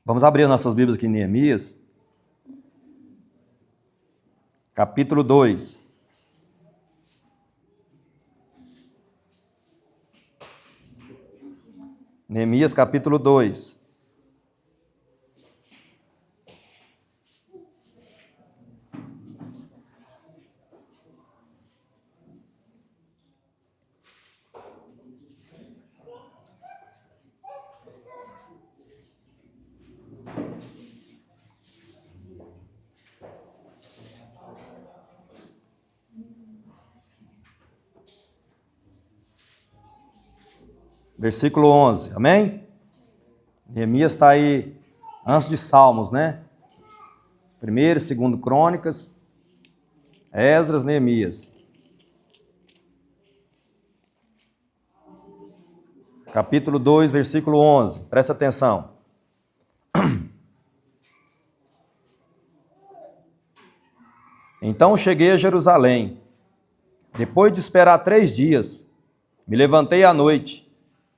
Vamos abrir nossas Bíblias aqui em Neemias, capítulo 2. Neemias, capítulo 2. Versículo 11, amém? Neemias está aí antes de Salmos, né? Primeiro e segundo Crônicas, Esdras, Neemias. Capítulo 2, versículo 11, presta atenção. Então cheguei a Jerusalém. Depois de esperar 3 dias, me levantei à noite,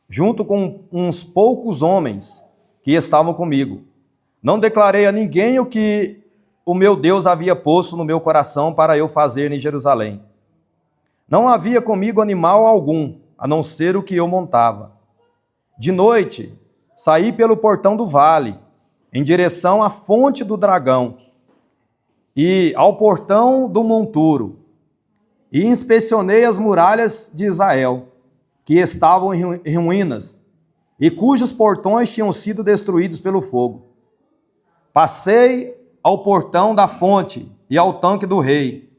junto com uns poucos homens que estavam comigo. Não declarei a ninguém o que o meu Deus havia posto no meu coração para eu fazer em Jerusalém. Não havia comigo animal algum, a não ser o que eu montava. De noite, saí pelo portão do vale, em direção à fonte do dragão e ao portão do monturo, e inspecionei as muralhas de Israel, que estavam em ruínas, e cujos portões tinham sido destruídos pelo fogo. Passei ao portão da fonte e ao tanque do rei,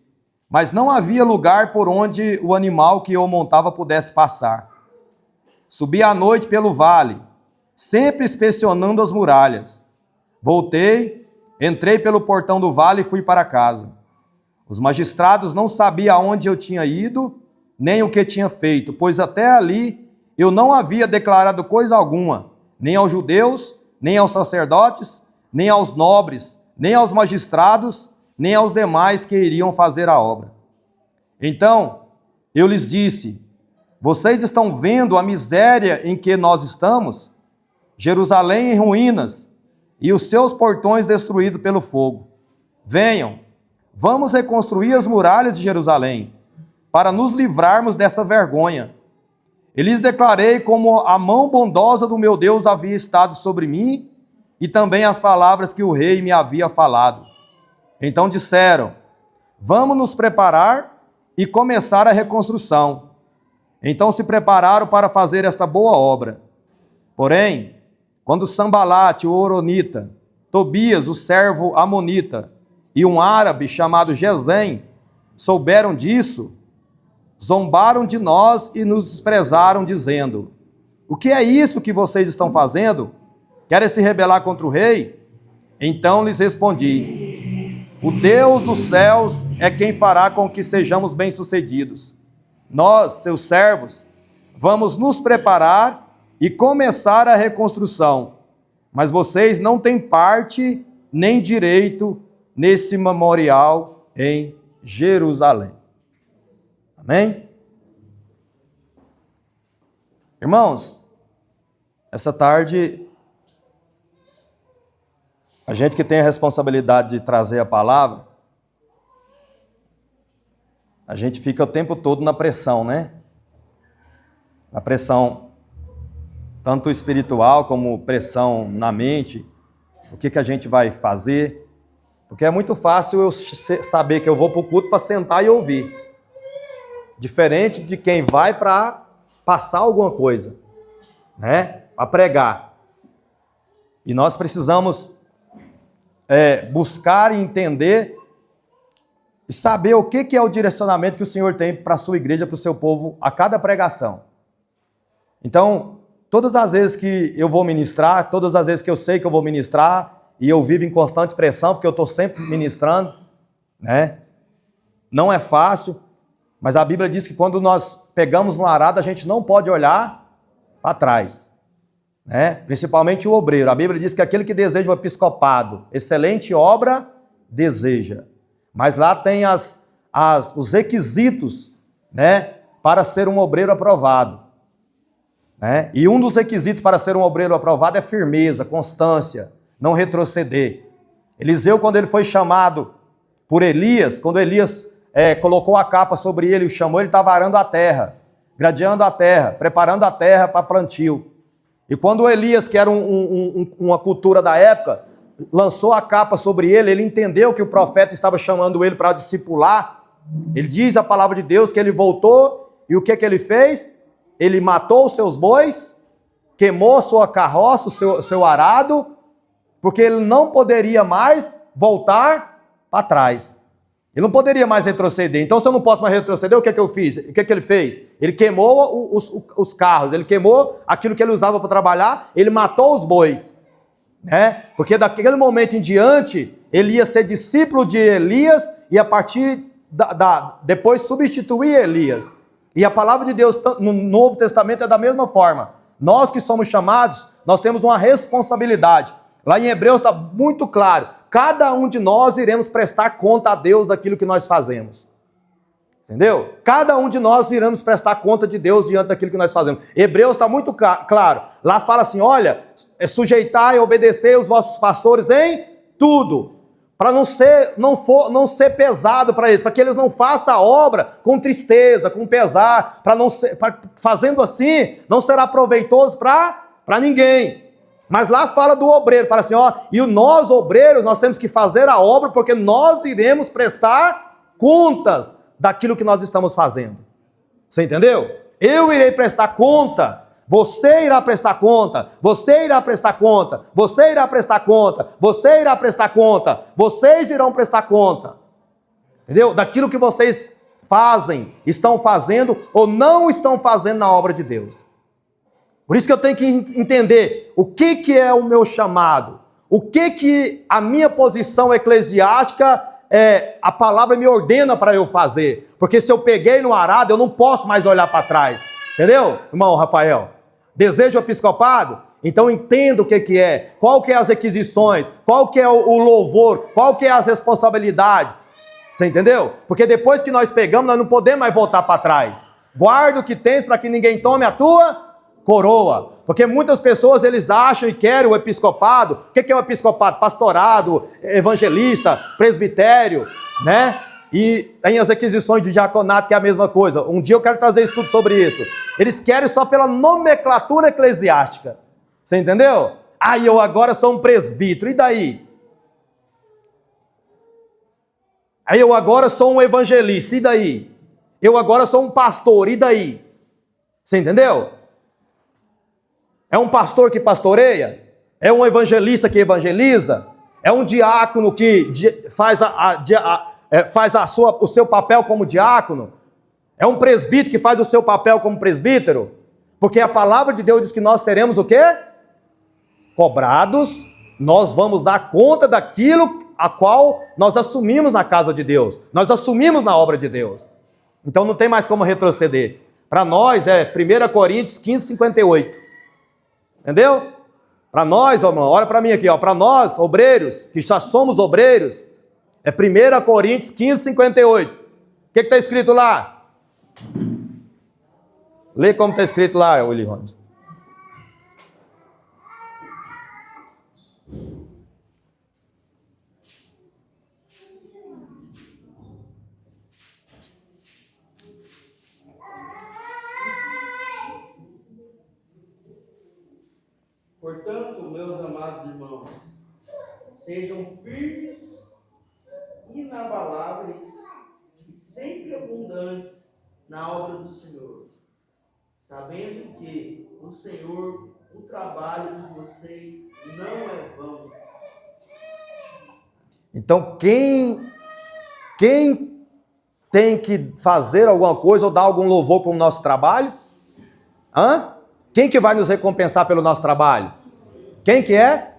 mas não havia lugar por onde o animal que eu montava pudesse passar. Subi à noite pelo vale, sempre inspecionando as muralhas. Voltei, entrei pelo portão do vale e fui para casa. Os magistrados não sabiam aonde eu tinha ido, nem o que tinha feito, pois até ali eu não havia declarado coisa alguma, nem aos judeus, nem aos sacerdotes, nem aos nobres, nem aos magistrados, nem aos demais que iriam fazer a obra. Então eu lhes disse: vocês estão vendo a miséria em que nós estamos? Jerusalém em ruínas e os seus portões destruídos pelo fogo. Venham, vamos reconstruir as muralhas de Jerusalém, para nos livrarmos dessa vergonha. E lhes declarei como a mão bondosa do meu Deus havia estado sobre mim, e também as palavras que o rei me havia falado. Então disseram: vamos nos preparar e começar a reconstrução. Então se prepararam para fazer esta boa obra. Porém, quando Sambalate, o horonita, Tobias, o servo amonita, e um árabe chamado Gesem souberam disso, zombaram de nós e nos desprezaram, dizendo: o que é isso que vocês estão fazendo? Querem se rebelar contra o rei? Então lhes respondi: o Deus dos céus é quem fará com que sejamos bem-sucedidos. Nós, seus servos, vamos nos preparar e começar a reconstrução, mas vocês não têm parte nem direito nesse memorial em Jerusalém. Amém? Irmãos, essa tarde, a gente que tem a responsabilidade de trazer a palavra, a gente fica o tempo todo na pressão, né? Na pressão tanto espiritual como pressão na mente, o que a gente vai fazer, porque é muito fácil eu saber que eu vou para o culto para sentar e ouvir. Diferente de quem vai para passar alguma coisa, né? Para pregar. E nós precisamos buscar e entender e saber o que é o direcionamento que o Senhor tem para a sua igreja, para o seu povo, a cada pregação. Então, todas as vezes que eu vou ministrar, todas as vezes que eu sei que eu vou ministrar, e eu vivo em constante pressão, porque eu estou sempre ministrando, né? Não é fácil. Mas a Bíblia diz que quando nós pegamos no arado, a gente não pode olhar para trás, né? Principalmente o obreiro. A Bíblia diz que aquele que deseja o episcopado, excelente obra deseja. Mas lá tem os requisitos, né, para ser um obreiro aprovado, né? E um dos requisitos para ser um obreiro aprovado é firmeza, constância, não retroceder. Eliseu, quando ele foi chamado por Elias, quando Elias colocou a capa sobre ele e o chamou, ele estava arando a terra, gradeando a terra, preparando a terra para plantio. E quando Elias, que era uma cultura da época, lançou a capa sobre ele, ele entendeu que o profeta estava chamando ele para discipular. Ele diz a palavra de Deus que ele voltou e o que ele fez? Ele matou os seus bois, queimou sua carroça, o seu arado, porque ele não poderia mais voltar para trás. Ele não poderia mais retroceder. Então, se eu não posso mais retroceder, o que eu fiz? O que ele fez? Ele queimou os carros, ele queimou aquilo que ele usava para trabalhar, ele matou os bois. Né? Porque daquele momento em diante, ele ia ser discípulo de Elias e a partir depois substituir Elias. E a palavra de Deus no Novo Testamento é da mesma forma. Nós que somos chamados, nós temos uma responsabilidade. Lá em Hebreus está muito claro. Cada um de nós iremos prestar conta a Deus daquilo que nós fazemos. Entendeu? Cada um de nós iremos prestar conta de Deus diante daquilo que nós fazemos. Hebreus está muito claro. Lá fala assim, olha, sujeitar e obedecer os vossos pastores em tudo. Para não ser pesado para eles, para que eles não façam a obra com tristeza, com pesar, fazendo assim, não será proveitoso para ninguém. Mas lá fala do obreiro, fala assim, ó, e nós obreiros, nós temos que fazer a obra porque nós iremos prestar contas daquilo que nós estamos fazendo. Você entendeu? Eu irei prestar conta, você irá prestar conta, você irá prestar conta, você irá prestar conta, você irá prestar conta, vocês irão prestar conta. Entendeu? Daquilo que vocês fazem, estão fazendo ou não estão fazendo na obra de Deus. Por isso que eu tenho que entender o que é o meu chamado, o que a minha posição eclesiástica, a palavra me ordena para eu fazer. Porque se eu peguei no arado, eu não posso mais olhar para trás. Entendeu, irmão Rafael? Desejo episcopado? Então entenda o que é, qual que é as requisições, qual que é o louvor, qual que é as responsabilidades. Você entendeu? Porque depois que nós pegamos, nós não podemos mais voltar para trás. Guarda o que tens para que ninguém tome a tua coroa, porque muitas pessoas eles acham e querem o episcopado. O que é o episcopado? Pastorado, evangelista, presbitério, né? E tem as requisições de diaconato que é a mesma coisa. Um dia eu quero trazer estudo sobre isso. Eles querem só pela nomenclatura eclesiástica. Você entendeu? Ah, eu agora sou um presbítero, e daí? Aí eu agora sou um evangelista, e daí? Eu agora sou um pastor, e daí? Você entendeu? É um pastor que pastoreia? É um evangelista que evangeliza? É um diácono que faz o seu papel como diácono? É um presbítero que faz o seu papel como presbítero? Porque a palavra de Deus diz que nós seremos o quê? Cobrados, nós vamos dar conta daquilo a qual nós assumimos na casa de Deus. Nós assumimos na obra de Deus. Então não tem mais como retroceder. Para nós é 1 Coríntios 15:58. Entendeu? Para nós, ó, olha para mim aqui, ó, para nós, obreiros, que já somos obreiros, é 1 Coríntios 15:58. O que está escrito lá? Lê como está escrito lá, Willy Rondes. Portanto, meus amados irmãos, sejam firmes, inabaláveis e sempre abundantes na obra do Senhor, sabendo que o Senhor, o trabalho de vocês não é vão. Então, quem tem que fazer alguma coisa ou dar algum louvor para o nosso trabalho? Quem que vai nos recompensar pelo nosso trabalho? Quem que é?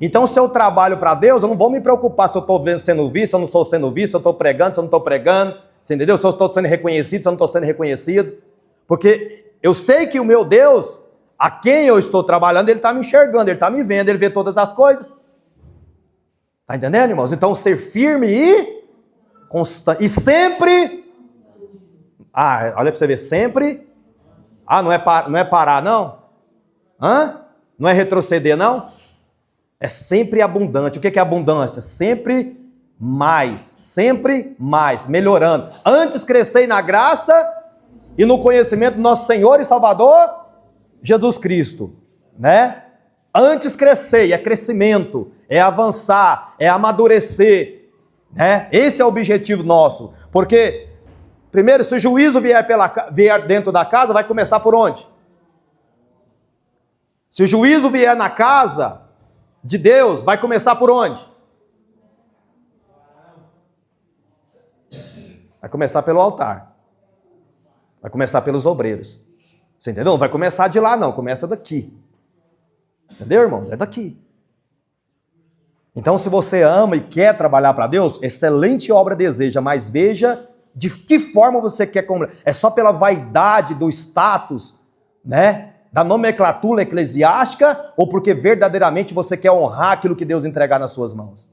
Então, se eu trabalho para Deus, eu não vou me preocupar se eu estou sendo visto, se eu não estou sendo visto, se eu estou pregando, se eu não estou pregando, você entendeu? Se eu estou sendo reconhecido, se eu não estou sendo reconhecido. Porque eu sei que o meu Deus, a quem eu estou trabalhando, Ele está me enxergando, Ele está me vendo, Ele vê todas as coisas. Está entendendo, irmãos? Então, ser firme e constante. E sempre... olha para você ver, sempre... não é parar, não? Não é retroceder, não? É sempre abundante. O que é abundância? Sempre mais, melhorando. Antes crescei na graça e no conhecimento do nosso Senhor e Salvador, Jesus Cristo, né? Antes crescer, é crescimento, é avançar, é amadurecer, né? Esse é o objetivo nosso. Porque, primeiro, se o juízo vier dentro da casa, vai começar por onde? Se o juízo vier na casa de Deus, vai começar por onde? Vai começar pelo altar. Vai começar pelos obreiros. Você entendeu? Não vai começar de lá, não. Começa daqui. Entendeu, irmãos? É daqui. Então, se você ama e quer trabalhar para Deus, excelente obra deseja, mas veja de que forma você quer. É só pela vaidade do status, né? Da nomenclatura eclesiástica, ou porque verdadeiramente você quer honrar aquilo que Deus entregar nas suas mãos?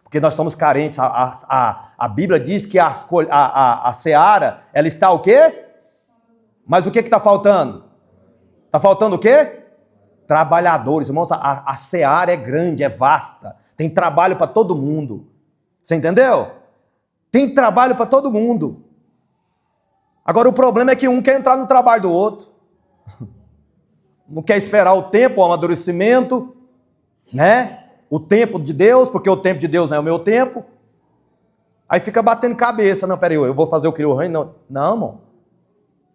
Porque nós estamos carentes. A Bíblia diz que a seara, ela está o quê? Mas o que está faltando? Está faltando o quê? Trabalhadores. Irmãos, a seara é grande, é vasta. Tem trabalho para todo mundo. Você entendeu? Tem trabalho para todo mundo. Agora o problema é que um quer entrar no trabalho do outro. Não quer esperar o tempo, o amadurecimento, né? O tempo de Deus, porque o tempo de Deus não é o meu tempo. Aí fica batendo cabeça. Não, peraí, eu vou fazer o que o reino. Não, irmão.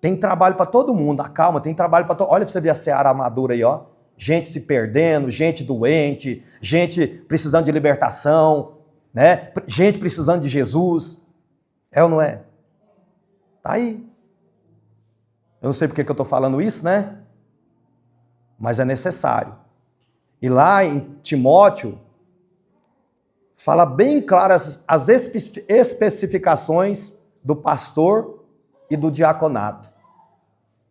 Tem trabalho para todo mundo. Calma, tem trabalho para todo mundo. Olha para você ver a seara madura aí, ó. Gente se perdendo, gente doente, gente precisando de libertação, né? Gente precisando de Jesus. É ou não é? Tá aí. Eu não sei porque que eu estou falando isso, né? Mas é necessário. E lá em Timóteo, fala bem claras as especificações do pastor e do diaconato.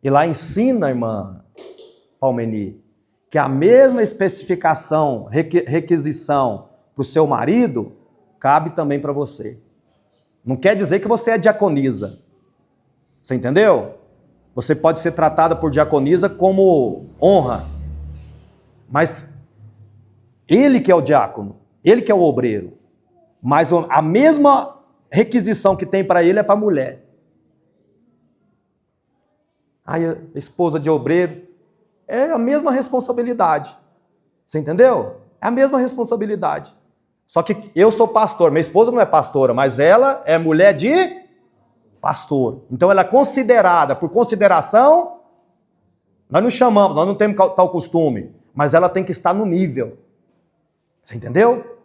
E lá ensina, irmã Palmeni, que a mesma especificação, requisição para o seu marido, cabe também para você. Não quer dizer que você é diaconisa. Você entendeu? Você pode ser tratada por diaconisa como honra. Mas ele que é o diácono, ele que é o obreiro. Mas a mesma requisição que tem para ele é para a mulher. Aí a esposa de obreiro é a mesma responsabilidade. Você entendeu? É a mesma responsabilidade. Só que eu sou pastor, minha esposa não é pastora, mas ela é mulher de pastor. Então ela é considerada, por consideração, nós não chamamos, nós não temos tal costume, mas ela tem que estar no nível. Você entendeu?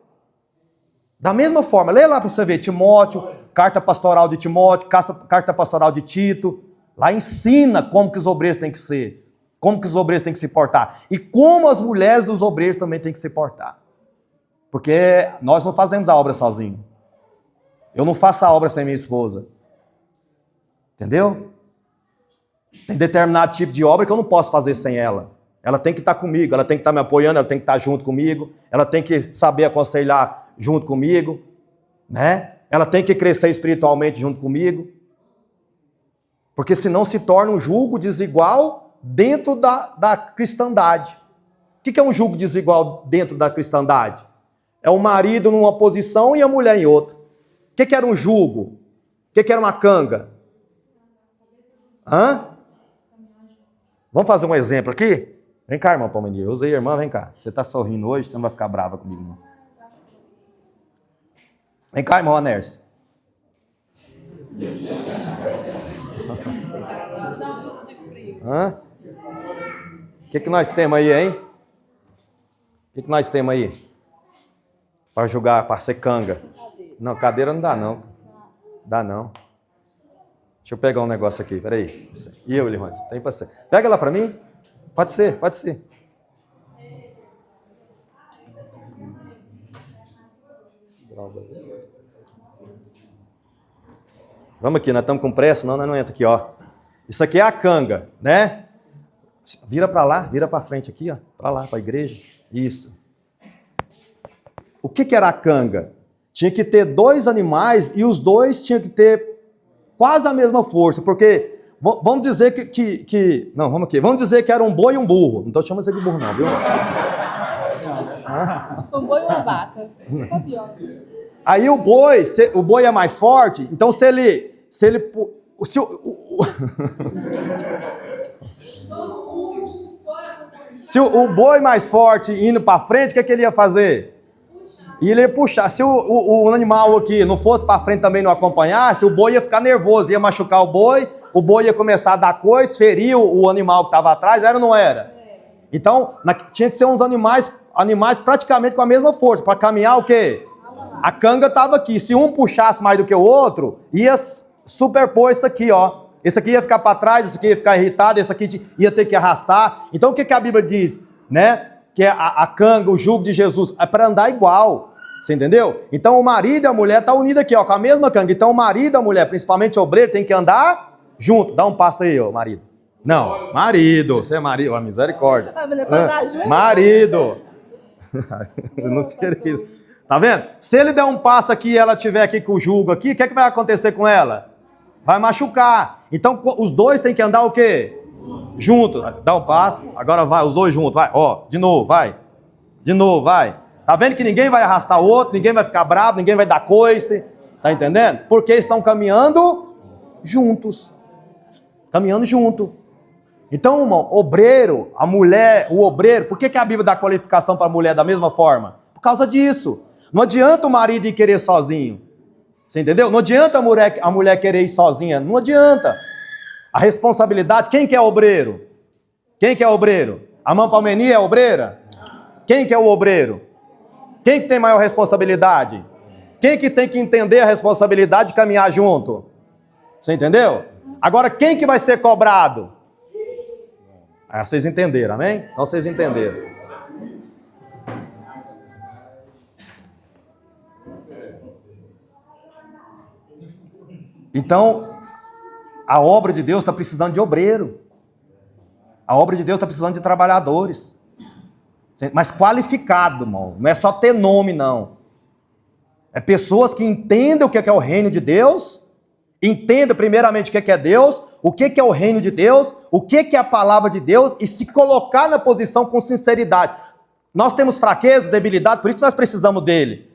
Da mesma forma, lê lá para você ver, Timóteo, carta pastoral de Timóteo, carta pastoral de Tito, lá ensina como que os obreiros têm que ser, como que os obreiros têm que se portar, e como as mulheres dos obreiros também têm que se portar. Porque nós não fazemos a obra sozinhos. Eu não faço a obra sem minha esposa. Entendeu? Tem determinado tipo de obra que eu não posso fazer sem ela. Ela tem que estar comigo, ela tem que estar me apoiando, ela tem que estar junto comigo, ela tem que saber aconselhar junto comigo, né? Ela tem que crescer espiritualmente junto comigo. Porque senão se torna um julgo desigual dentro da cristandade. O que é um julgo desigual dentro da cristandade? É o marido numa posição e a mulher em outra. O que era um julgo? O que era uma canga? Hã? Vamos fazer um exemplo aqui? Vem cá, irmã Palmeirinha. Eu usei a irmã, vem cá. Você está sorrindo hoje, você não vai ficar brava comigo, não. Vem cá, irmão Anércio. Hã? O que nós temos aí, hein? O que nós temos aí? Para julgar, para ser canga. Não, cadeira não dá não. Dá não. Deixa eu pegar um negócio aqui, peraí. E eu, Lirões? Tem para ser. Pega lá para mim. Pode ser, pode ser. Vamos aqui, nós estamos com pressa, não, nós não entra aqui, ó. Isso aqui é a canga, né? Vira para lá, vira para frente aqui, ó. Para lá, para a igreja. Isso. O que era a canga? Tinha que ter dois animais e os dois tinham que ter quase a mesma força, porque vamos dizer que não, vamos aqui. Vamos dizer que era um boi e um burro. Não estou chamando isso de burro não, viu? Um boi e uma vaca. Ficou pior. Aí o boi é mais forte, então se o boi mais forte indo para frente, o que ele ia fazer? Ele ia puxar. Se o animal aqui não fosse para frente também, não acompanhasse, o boi ia ficar nervoso, ia machucar o boi ia começar a dar coice, ferir o animal que estava atrás, era ou não era? Então, tinha que ser uns animais praticamente com a mesma força, para caminhar o quê? A canga estava aqui. Se um puxasse mais do que o outro, ia superpor isso aqui, ó. Esse aqui ia ficar para trás, esse aqui ia ficar irritado, esse aqui ia ter que arrastar. Então, o que a Bíblia diz, né? Que a canga, o jugo de Jesus, é para andar igual. Você entendeu? Então, o marido e a mulher estão unidos aqui, ó, com a mesma canga. Então, o marido e a mulher, principalmente o obreiro, tem que andar junto. Dá um passo aí, ó, marido. Não, marido. Você é marido, misericórdia. Marido. Não sei querido. Tá vendo? Se ele der um passo aqui e ela estiver aqui com o jugo aqui, o que vai acontecer com ela? Vai machucar. Então, os dois têm que andar o quê? Junto. Dá um passo. Agora vai, os dois juntos. Vai, ó, de novo, vai. De novo, vai. Tá vendo que ninguém vai arrastar o outro, ninguém vai ficar bravo, ninguém vai dar coice. Tá entendendo? Porque eles estão caminhando juntos. Caminhando junto. Então, irmão, obreiro, a mulher, o obreiro, por que a Bíblia dá qualificação para a mulher da mesma forma? Por causa disso. Não adianta o marido ir querer sozinho. Você entendeu? Não adianta a mulher querer ir sozinha. Não adianta. A responsabilidade, quem que é obreiro? Quem que é obreiro? A Mãe Palmeni é obreira? Quem que é o obreiro? Quem que tem maior responsabilidade? Quem que tem que entender a responsabilidade de caminhar junto? Você entendeu? Agora, quem que vai ser cobrado? Aí vocês entenderam, amém? Então vocês entenderam. Então, a obra de Deus está precisando de obreiro. A obra de Deus está precisando de trabalhadores. Mas qualificado, irmão. Não é só ter nome, não. É pessoas que entendem o que é o reino de Deus, entendem primeiramente o que é Deus, o que é o reino de Deus, o que é a palavra de Deus e se colocar na posição com sinceridade. Nós temos fraqueza, debilidade, por isso nós precisamos dele.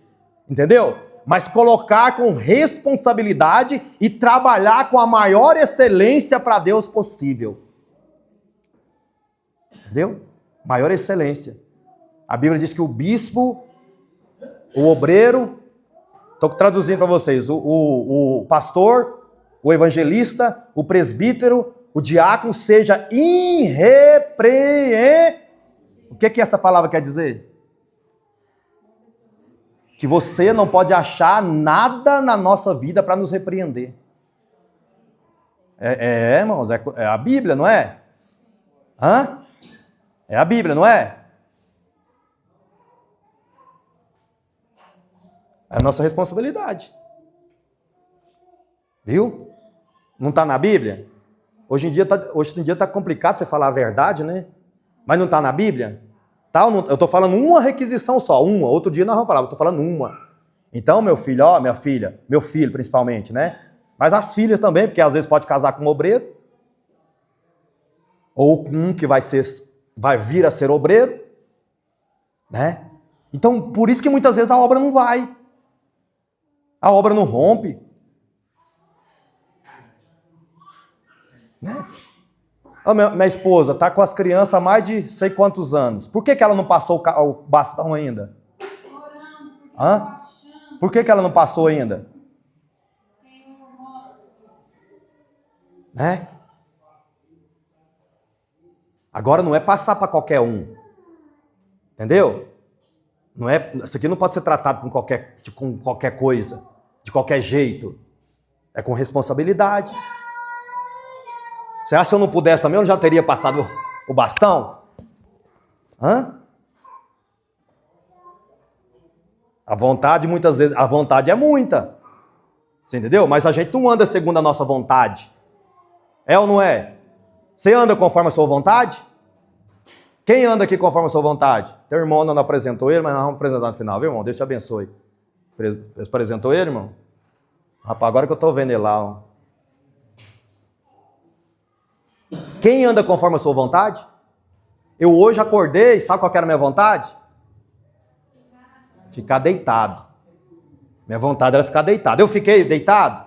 Entendeu? Mas colocar com responsabilidade e trabalhar com a maior excelência para Deus possível. Entendeu? Maior excelência. A Bíblia diz que o bispo, o obreiro, estou traduzindo para vocês, o pastor, o evangelista, o presbítero, o diácono seja irrepreensível. O que essa palavra quer dizer? Que você não pode achar nada na nossa vida para nos repreender. Irmãos, é a Bíblia, não é? Hã? É a Bíblia, não é? É a nossa responsabilidade. Viu? Não está na Bíblia? Hoje em dia está complicado você falar a verdade, né? Mas não está na Bíblia? Tá, eu estou falando uma requisição só, uma. Outro dia nós vamos falar, eu estou falando uma. Então, meu filho, ó, minha filha, meu filho principalmente, né? Mas as filhas também, porque às vezes pode casar com um obreiro. Ou com um que vai vir a ser obreiro. Né? Então, por isso que muitas vezes a obra não vai. A obra não rompe. Né? Minha esposa está com as crianças há mais de sei quantos anos. Por que ela não passou o bastão ainda? Hã? Por que ela não passou ainda? Né? Agora não é passar para qualquer um. Entendeu? Não é, isso aqui não pode ser tratado com qualquer coisa, de qualquer jeito. É com responsabilidade. Você acha que se eu não pudesse também, eu já teria passado o bastão? Hã? A vontade, muitas vezes, a vontade é muita. Você entendeu? Mas a gente não anda segundo a nossa vontade. É ou não é? Você anda conforme a sua vontade? Quem anda aqui conforme a sua vontade? Teu irmão não apresentou ele, mas nós vamos apresentar no final, viu, irmão? Deus te abençoe. Apresentou ele, irmão? Rapaz, agora que eu estou vendo ele lá, ó. Quem anda conforme a sua vontade? Eu hoje acordei, sabe qual que era a minha vontade? Ficar deitado. Minha vontade era ficar deitado. Eu fiquei deitado?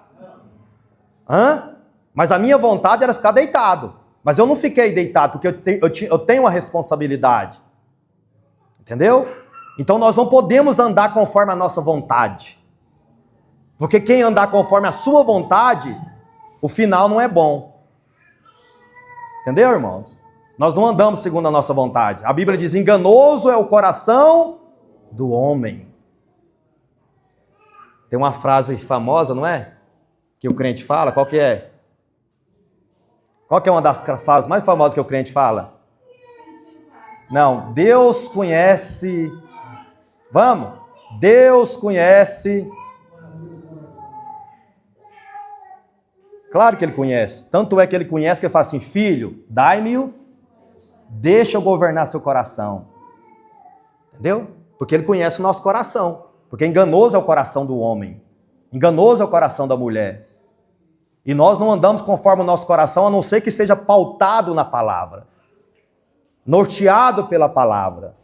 Hã? Mas a minha vontade era ficar deitado. Mas eu não fiquei deitado, porque eu tenho uma responsabilidade. Entendeu? Então nós não podemos andar conforme a nossa vontade. Porque quem andar conforme a sua vontade, o final não é bom. Entendeu, irmãos? Nós não andamos segundo a nossa vontade. A Bíblia diz, enganoso é o coração do homem. Tem uma frase famosa, não é? Que o crente fala, qual que é? Qual que é uma das frases mais famosas que o crente fala? Não, Deus conhece... Vamos? Deus conhece... Claro que ele conhece. Tanto é que ele conhece que ele fala assim, filho, dai-me-o, deixa eu governar seu coração. Entendeu? Porque ele conhece o nosso coração. Porque enganoso é o coração do homem. Enganoso é o coração da mulher. E nós não andamos conforme o nosso coração, a não ser que esteja pautado na palavra. Norteado pela palavra.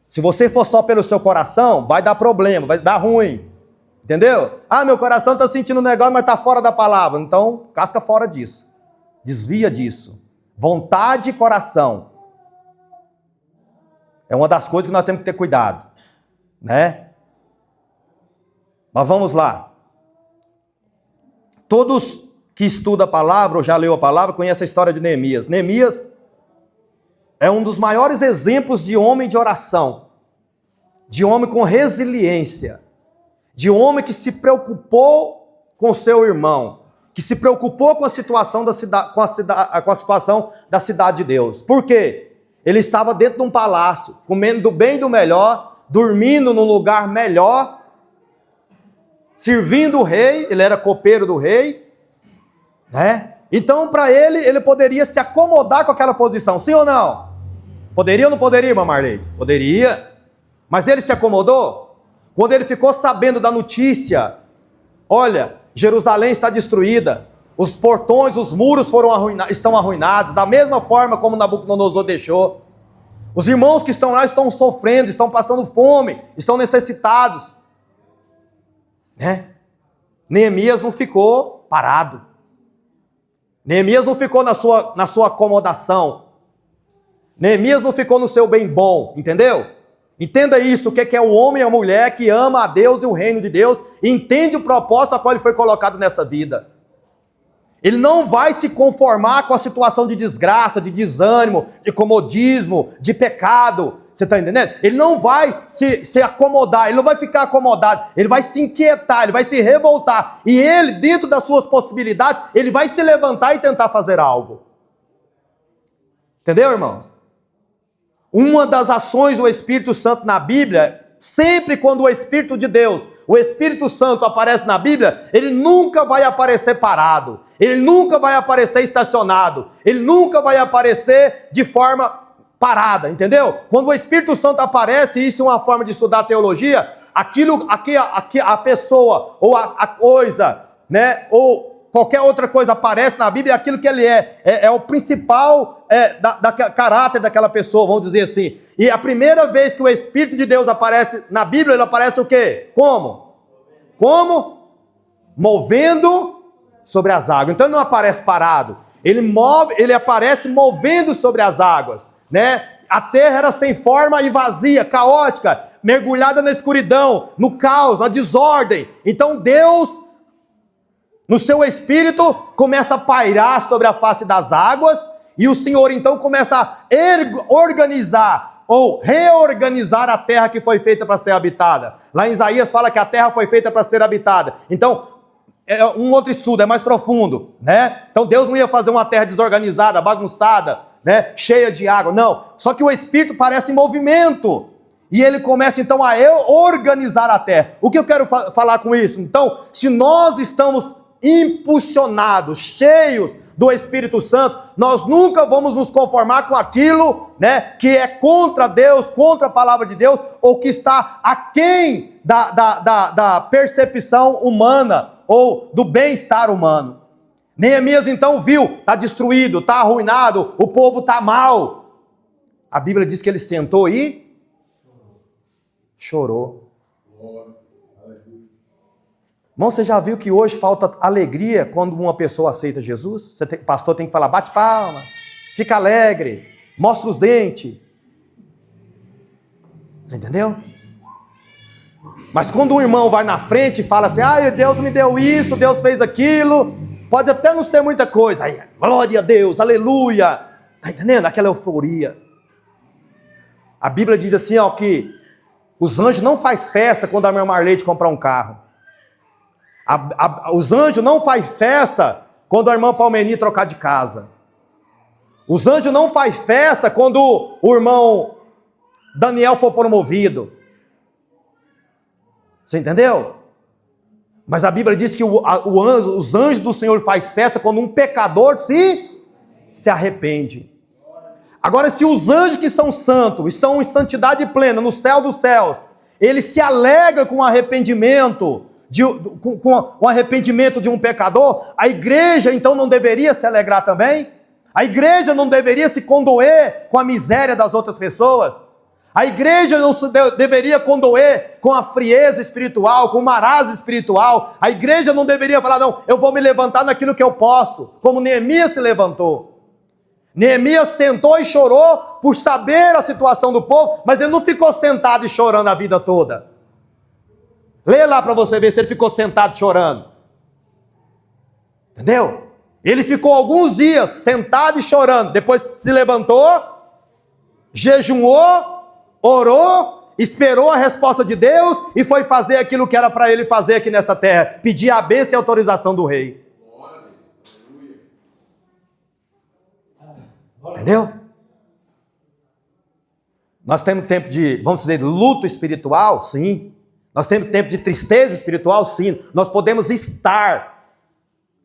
Se você for só pelo seu coração, vai dar problema, vai dar ruim. Entendeu? Ah, meu coração está sentindo um negócio, mas está fora da palavra. Então, casca fora disso. Desvia disso. Vontade e coração. É uma das coisas que nós temos que ter cuidado. Né? Mas vamos lá. Todos que estudam a palavra, ou já leu a palavra, conhecem a história de Neemias. Neemias é um dos maiores exemplos de homem de oração. De homem com resiliência. De homem que se preocupou com seu irmão, que se preocupou com a situação da cidade, com a situação da cidade de Deus. Por quê? Ele estava dentro de um palácio, comendo do bem e do melhor, dormindo num lugar melhor, servindo o rei, ele era copeiro do rei, né? Então, para ele poderia se acomodar com aquela posição, sim ou não? Poderia ou não poderia, irmã Marleide? Poderia. Mas ele se acomodou? Quando ele ficou sabendo da notícia, olha, Jerusalém está destruída, os portões, os muros estão arruinados, da mesma forma como Nabucodonosor deixou. Os irmãos que estão lá estão sofrendo, estão passando fome, estão necessitados. Né? Neemias não ficou parado. Neemias não ficou na sua acomodação. Neemias não ficou no seu bem bom, entendeu? Entenda isso, o que é o homem e a mulher que ama a Deus e o reino de Deus, e entende o propósito a qual ele foi colocado nessa vida. Ele não vai se conformar com a situação de desgraça, de desânimo, de comodismo, de pecado. Você está entendendo? Ele não vai se acomodar, ele não vai ficar acomodado, ele vai se inquietar, ele vai se revoltar. E ele, dentro das suas possibilidades, ele vai se levantar e tentar fazer algo. Entendeu, irmãos? Uma das ações do Espírito Santo na Bíblia, sempre quando o Espírito de Deus, o Espírito Santo aparece na Bíblia, ele nunca vai aparecer parado, ele nunca vai aparecer estacionado, ele nunca vai aparecer de forma parada, entendeu? Quando o Espírito Santo aparece, isso é uma forma de estudar teologia, a pessoa ou a coisa, né, ou qualquer outra coisa aparece na Bíblia, aquilo que ele é o principal caráter daquela pessoa, vamos dizer assim. E a primeira vez que o Espírito de Deus aparece na Bíblia, ele aparece o quê? Como? Como? Movendo sobre as águas. Então ele não aparece parado, ele aparece movendo sobre as águas, né? A terra era sem forma e vazia, caótica, mergulhada na escuridão, no caos, na desordem. Então Deus, no seu espírito, começa a pairar sobre a face das águas, e o Senhor então começa a organizar ou reorganizar a terra que foi feita para ser habitada. Lá em Isaías fala que a terra foi feita para ser habitada. Então, é um outro estudo, é mais profundo, né? Então Deus não ia fazer uma terra desorganizada, bagunçada, né? Cheia de água, não. Só que o Espírito parece em movimento. E ele começa então a organizar a terra. O que eu quero falar com isso? Então, se nós estamos impulsionados, cheios do Espírito Santo, nós nunca vamos nos conformar com aquilo, né, que é contra Deus, contra a palavra de Deus, ou que está aquém da percepção humana, ou do bem-estar humano. Neemias então viu, está destruído, está arruinado, o povo está mal. A Bíblia diz que ele sentou e chorou. Irmão, você já viu que hoje falta alegria quando uma pessoa aceita Jesus? O pastor tem que falar, bate palma, fica alegre, mostra os dentes. Você entendeu? Mas quando um irmão vai na frente e fala assim, Deus me deu isso, Deus fez aquilo, pode até não ser muita coisa, aí, glória a Deus, aleluia, tá entendendo? Aquela euforia. A Bíblia diz assim, que os anjos não fazem festa quando a minha Marleide comprar um carro. Os anjos não fazem festa quando a irmã Palmeni trocar de casa. Os anjos não fazem festa quando o irmão Daniel for promovido. Você entendeu? Mas a Bíblia diz que os anjos do Senhor fazem festa quando um pecador se arrepende. Agora, se os anjos que são santos, estão em santidade plena, no céu dos céus, eles se alegram com o arrependimento, com o arrependimento de um pecador, a igreja então não deveria se alegrar também? A igreja não deveria se condoer com a miséria das outras pessoas? A igreja não deveria condoer com a frieza espiritual, com o marasmo espiritual? A igreja não deveria falar, não, eu vou me levantar naquilo que eu posso, como Neemias se levantou. Neemias sentou e chorou por saber a situação do povo, mas ele não ficou sentado e chorando a vida toda. Lê lá para você ver se ele ficou sentado chorando. Entendeu? Ele ficou alguns dias sentado e chorando. Depois se levantou, jejuou, orou, esperou a resposta de Deus e foi fazer aquilo que era para ele fazer aqui nessa terra. Pedir a bênção e a autorização do rei. Entendeu? Nós temos tempo de, vamos dizer, luto espiritual? Sim. Nós temos tempo de tristeza espiritual? Sim. Nós podemos estar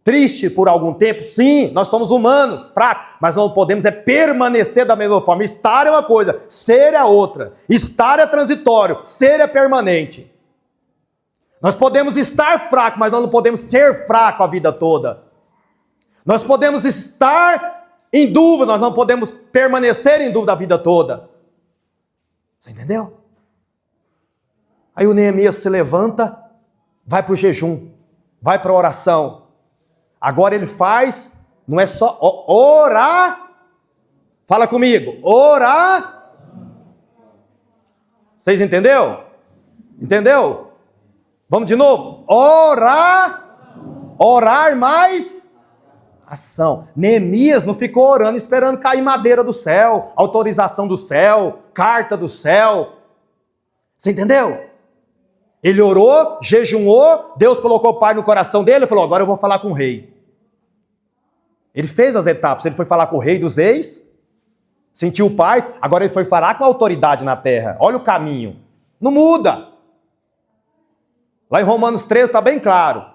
triste por algum tempo? Sim. Nós somos humanos, fracos, mas não podemos permanecer da mesma forma. Estar é uma coisa, ser é outra. Estar é transitório, ser é permanente. Nós podemos estar fracos, mas nós não podemos ser fracos a vida toda. Nós podemos estar em dúvida, nós não podemos permanecer em dúvida a vida toda. Você entendeu? Aí o Neemias se levanta, vai para o jejum, vai para a oração. Agora ele faz, não é só orar, fala comigo, orar. Vocês entenderam? Entendeu? Vamos de novo, orar mais ação. Neemias não ficou orando esperando cair madeira do céu, autorização do céu, carta do céu. Você entendeu? Ele orou, jejuou, Deus colocou o pai no coração dele e falou, agora eu vou falar com o rei. Ele fez as etapas, ele foi falar com o rei dos reis, sentiu paz, agora ele foi falar com a autoridade na terra. Olha o caminho, não muda. Lá em Romanos 13 está bem claro.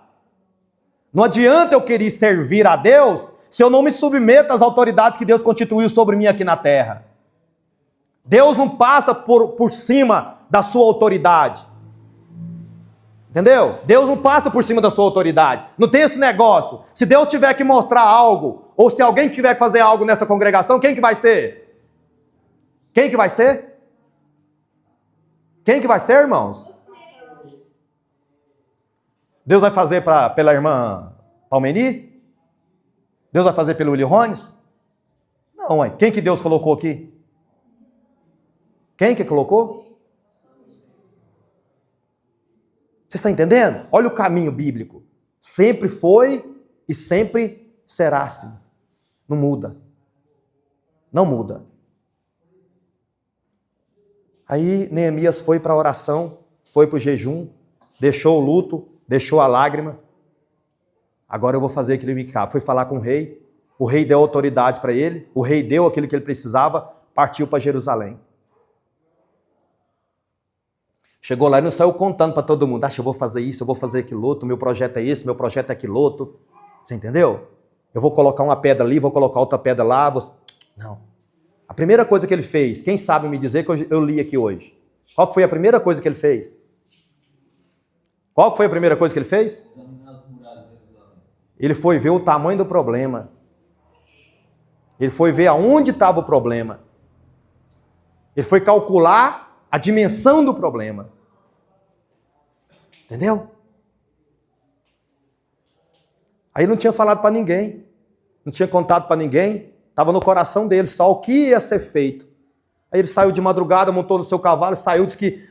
Não adianta eu querer servir a Deus se eu não me submeto às autoridades que Deus constituiu sobre mim aqui na terra. Deus não passa por cima da sua autoridade. Entendeu? Deus não passa por cima da sua autoridade. Não tem esse negócio. Se Deus tiver que mostrar algo, ou se alguém tiver que fazer algo nessa congregação, quem que vai ser? Quem que vai ser? Quem que vai ser, irmãos? Deus vai fazer pela irmã Palmeni? Deus vai fazer pelo William Rones? Não, mãe. Quem que Deus colocou aqui? Quem que colocou? Você está entendendo? Olha o caminho bíblico. Sempre foi e sempre será assim. Não muda. Não muda. Aí Neemias foi para a oração, foi para o jejum, deixou o luto, deixou a lágrima. Agora eu vou fazer aquilo que me cabe. Foi falar com o rei deu autoridade para ele, o rei deu aquilo que ele precisava, partiu para Jerusalém. Chegou lá e não saiu contando para todo mundo. Eu vou fazer isso, eu vou fazer aquilo outro, meu projeto é esse, meu projeto é aquilo outro. Você entendeu? Eu vou colocar uma pedra ali, vou colocar outra pedra lá. Não. A primeira coisa que ele fez, quem sabe me dizer que eu li aqui hoje? Qual que foi a primeira coisa que ele fez? Qual que foi a primeira coisa que ele fez? Ele foi ver o tamanho do problema. Ele foi ver aonde estava o problema. Ele foi calcular a dimensão do problema. Entendeu? Aí não tinha falado para ninguém, não tinha contado para ninguém, estava no coração dele só o que ia ser feito. Aí ele saiu de madrugada, montou no seu cavalo, saiu, disse que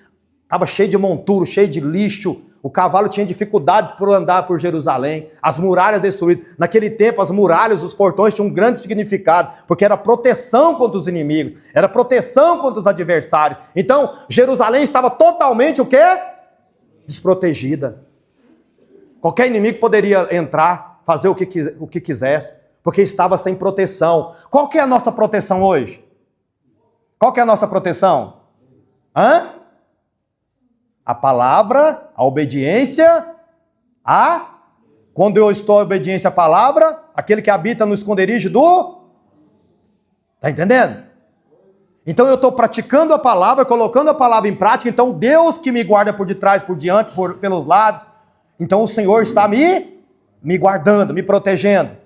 estava cheio de monturo, cheio de lixo, o cavalo tinha dificuldade por andar por Jerusalém, as muralhas destruídas. Naquele tempo, as muralhas, os portões tinham um grande significado, porque era proteção contra os inimigos, era proteção contra os adversários. Então, Jerusalém estava totalmente o quê? Desprotegida. Qualquer inimigo poderia entrar, fazer o que quisesse, porque estava sem proteção. Qual que é a nossa proteção hoje? Qual que é a nossa proteção? A palavra, a obediência, quando eu estou em obediência à palavra, aquele que habita no esconderijo do... Está entendendo? Então eu estou praticando a palavra, colocando a palavra em prática, então Deus que me guarda por detrás, por diante, pelos lados, então o Senhor está me guardando, me protegendo,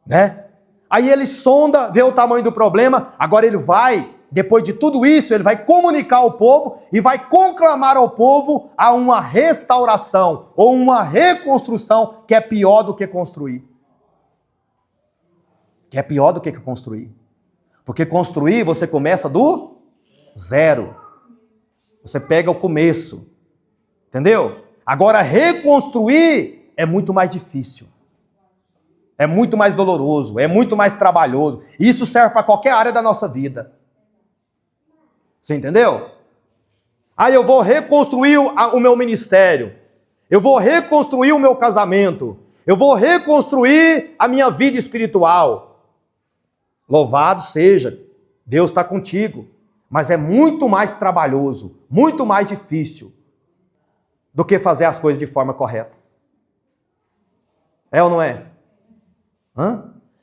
né? Aí ele sonda, vê o tamanho do problema, agora ele vai... Depois de tudo isso, ele vai comunicar ao povo e vai conclamar ao povo a uma restauração ou uma reconstrução que é pior do que construir. Que é pior do que construir. Porque construir, você começa do zero. Você pega o começo. Entendeu? Agora, reconstruir é muito mais difícil. É muito mais doloroso, é muito mais trabalhoso. Isso serve para qualquer área da nossa vida. Você entendeu? Aí eu vou reconstruir o meu ministério. Eu vou reconstruir o meu casamento. Eu vou reconstruir a minha vida espiritual. Louvado seja. Deus está contigo. Mas é muito mais trabalhoso, muito mais difícil do que fazer as coisas de forma correta. É ou não é?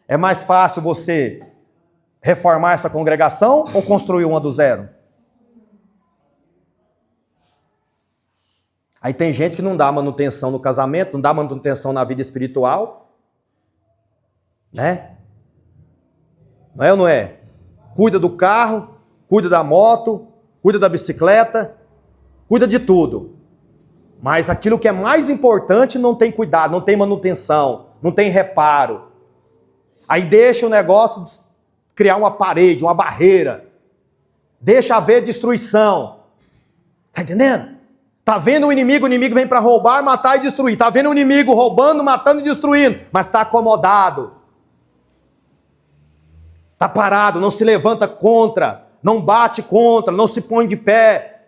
É mais fácil você reformar essa congregação ou construir uma do zero? Aí tem gente que não dá manutenção no casamento, não dá manutenção na vida espiritual, né? Não é ou não é? Cuida do carro, cuida da moto, cuida da bicicleta, cuida de tudo. Mas aquilo que é mais importante não tem cuidado, não tem manutenção, não tem reparo. Aí deixa o negócio de criar uma parede, uma barreira. Deixa haver destruição. Tá entendendo? Tá vendo o inimigo vem para roubar, matar e destruir. Tá vendo o inimigo roubando, matando e destruindo, mas está acomodado. Tá parado, não se levanta contra, não bate contra, não se põe de pé.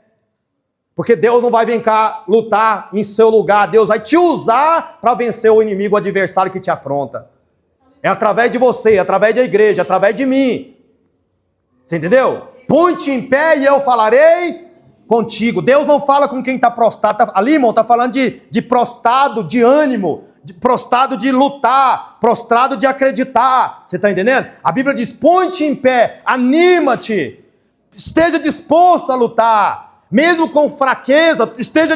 Porque Deus não vai vir cá lutar em seu lugar. Deus vai te usar para vencer o inimigo, o adversário que te afronta. É através de você, através da igreja, através de mim. Você entendeu? Põe-te em pé e eu falarei contigo. Deus não fala com quem está prostrado. Ali, irmão, está falando de prostrado, de ânimo, prostrado de lutar, prostrado de acreditar. Você está entendendo? A Bíblia diz, põe-te em pé, anima-te, esteja disposto a lutar. Mesmo com fraqueza, esteja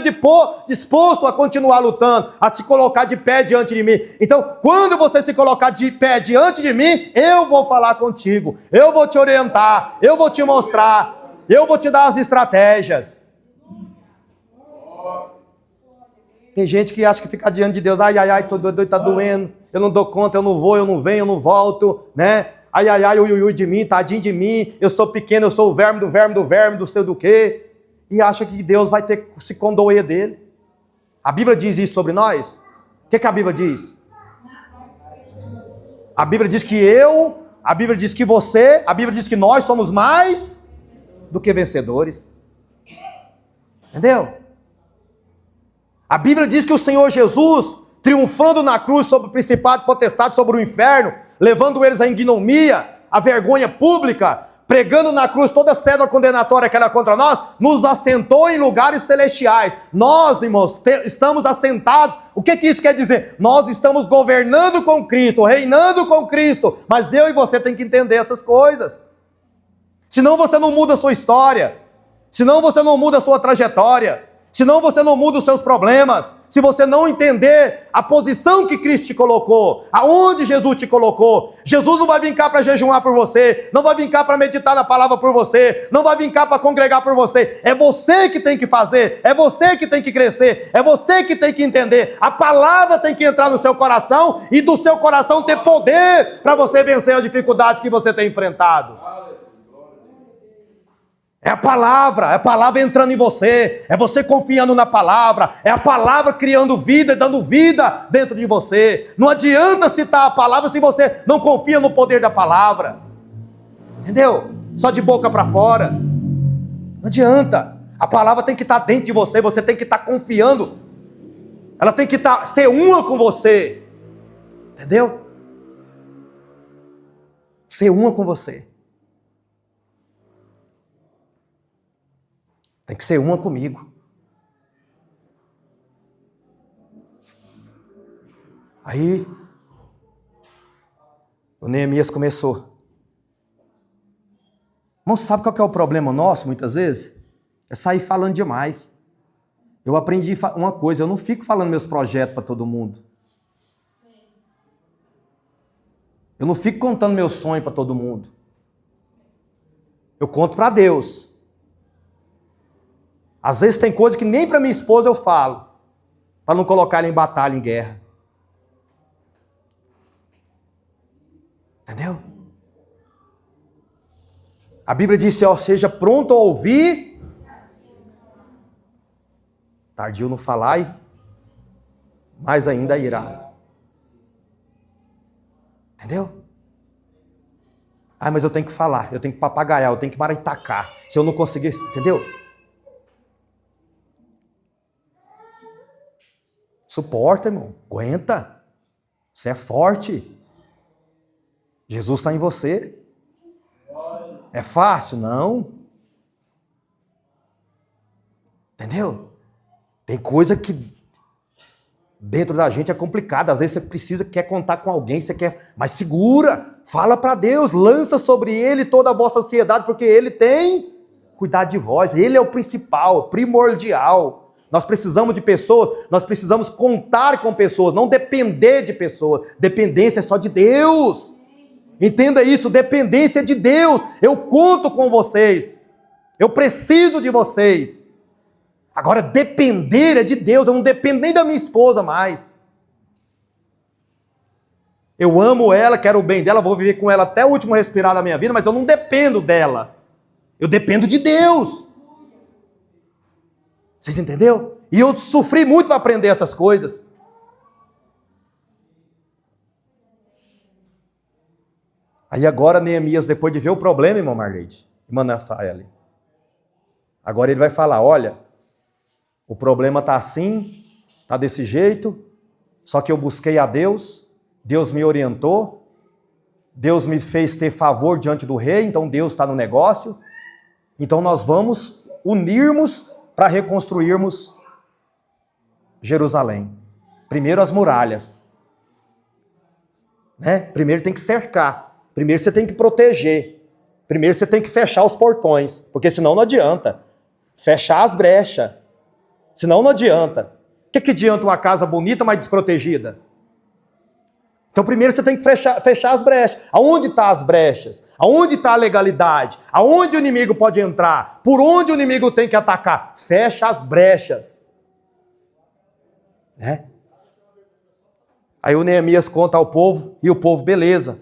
disposto a continuar lutando, a se colocar de pé diante de mim. Então, quando você se colocar de pé diante de mim, eu vou falar contigo, eu vou te orientar, eu vou te mostrar, eu vou te dar as estratégias. Tem gente que acha que fica diante de Deus, ai, tô doido, tá doendo, eu não dou conta, eu não vou, eu não venho, eu não volto, né? Ai, ui de mim, tadinho de mim, eu sou pequeno, eu sou o verme, do sei do quê. E acha que Deus vai ter que se condoer dele. A Bíblia diz isso sobre nós? O que a Bíblia diz? A Bíblia diz que a Bíblia diz que você, a Bíblia diz que nós somos mais do que vencedores. Entendeu? A Bíblia diz que o Senhor Jesus, triunfando na cruz sobre o principado, potestade, sobre o inferno, levando eles à ignomia, à vergonha pública, pregando na cruz toda a cédula condenatória que era contra nós, nos assentou em lugares celestiais. Nós, irmãos, estamos assentados. O que isso quer dizer? Nós estamos governando com Cristo, reinando com Cristo. Mas eu e você tem que entender essas coisas. Senão você não muda a sua história. Senão você não muda a sua trajetória. Senão você não muda os seus problemas. Se você não entender a posição que Cristo te colocou, aonde Jesus te colocou. Jesus não vai vir cá para jejuar por você, não vai vir cá para meditar na palavra por você, não vai vir cá para congregar por você. É você que tem que fazer, é você que tem que crescer, é você que tem que entender. A palavra tem que entrar no seu coração e do seu coração ter poder para você vencer as dificuldades que você tem enfrentado. É a palavra entrando em você, é você confiando na palavra, é a palavra criando vida e dando vida dentro de você. Não adianta citar a palavra se você não confia no poder da palavra. Entendeu? Só de boca para fora. Não adianta. A palavra tem que estar dentro de você, você tem que estar confiando. Ela tem que ser uma com você. Entendeu? Ser uma com você. Tem que ser uma comigo. Aí, o Neemias começou. Irmão, sabe qual que é o problema nosso, muitas vezes? É sair falando demais. Eu aprendi uma coisa, eu não fico falando meus projetos para todo mundo. Eu não fico contando meu sonho para todo mundo. Eu conto para Deus. Às vezes tem coisa que nem para minha esposa eu falo, para não colocar ela em batalha, em guerra. Entendeu? A Bíblia diz, ó, seja pronto a ouvir, tardio no falar e mais ainda irá. Entendeu? Ah, mas eu tenho que falar, eu tenho que papagaiar, eu tenho que maritacar. Se eu não conseguir, entendeu? Suporta, irmão. Aguenta. Você é forte. Jesus está em você. É fácil? Não. Entendeu? Tem coisa que dentro da gente é complicada. Às vezes você quer contar com alguém, você quer, mas segura. Fala para Deus. Lança sobre Ele toda a vossa ansiedade, porque Ele tem cuidado de vós. Ele é o principal, primordial. Nós precisamos de pessoas, nós precisamos contar com pessoas, não depender de pessoas. Dependência é só de Deus. Entenda isso, dependência é de Deus. Eu conto com vocês. Eu preciso de vocês. Agora, depender é de Deus. Eu não dependo nem da minha esposa mais. Eu amo ela, quero o bem dela, vou viver com ela até o último respirar da minha vida, mas eu não dependo dela. Eu dependo de Deus. Vocês entenderam? E eu sofri muito para aprender essas coisas. Aí agora Neemias, depois de ver o problema, irmão Marleide, irmã Nafaeli, agora ele vai falar, olha, o problema está assim, está desse jeito, só que eu busquei a Deus, Deus me orientou, Deus me fez ter favor diante do rei, então Deus está no negócio, então nós vamos unirmos para reconstruirmos Jerusalém. Primeiro as muralhas. Né? Primeiro tem que cercar. Primeiro você tem que proteger. Primeiro você tem que fechar os portões. Porque senão não adianta. Fechar as brechas. Senão não adianta. O que adianta uma casa bonita, mas desprotegida? Então primeiro você tem que fechar as brechas. Aonde estão as brechas? Aonde está a legalidade? Aonde o inimigo pode entrar? Por onde o inimigo tem que atacar? Fecha as brechas. Né? Aí o Neemias conta ao povo, e o povo, beleza.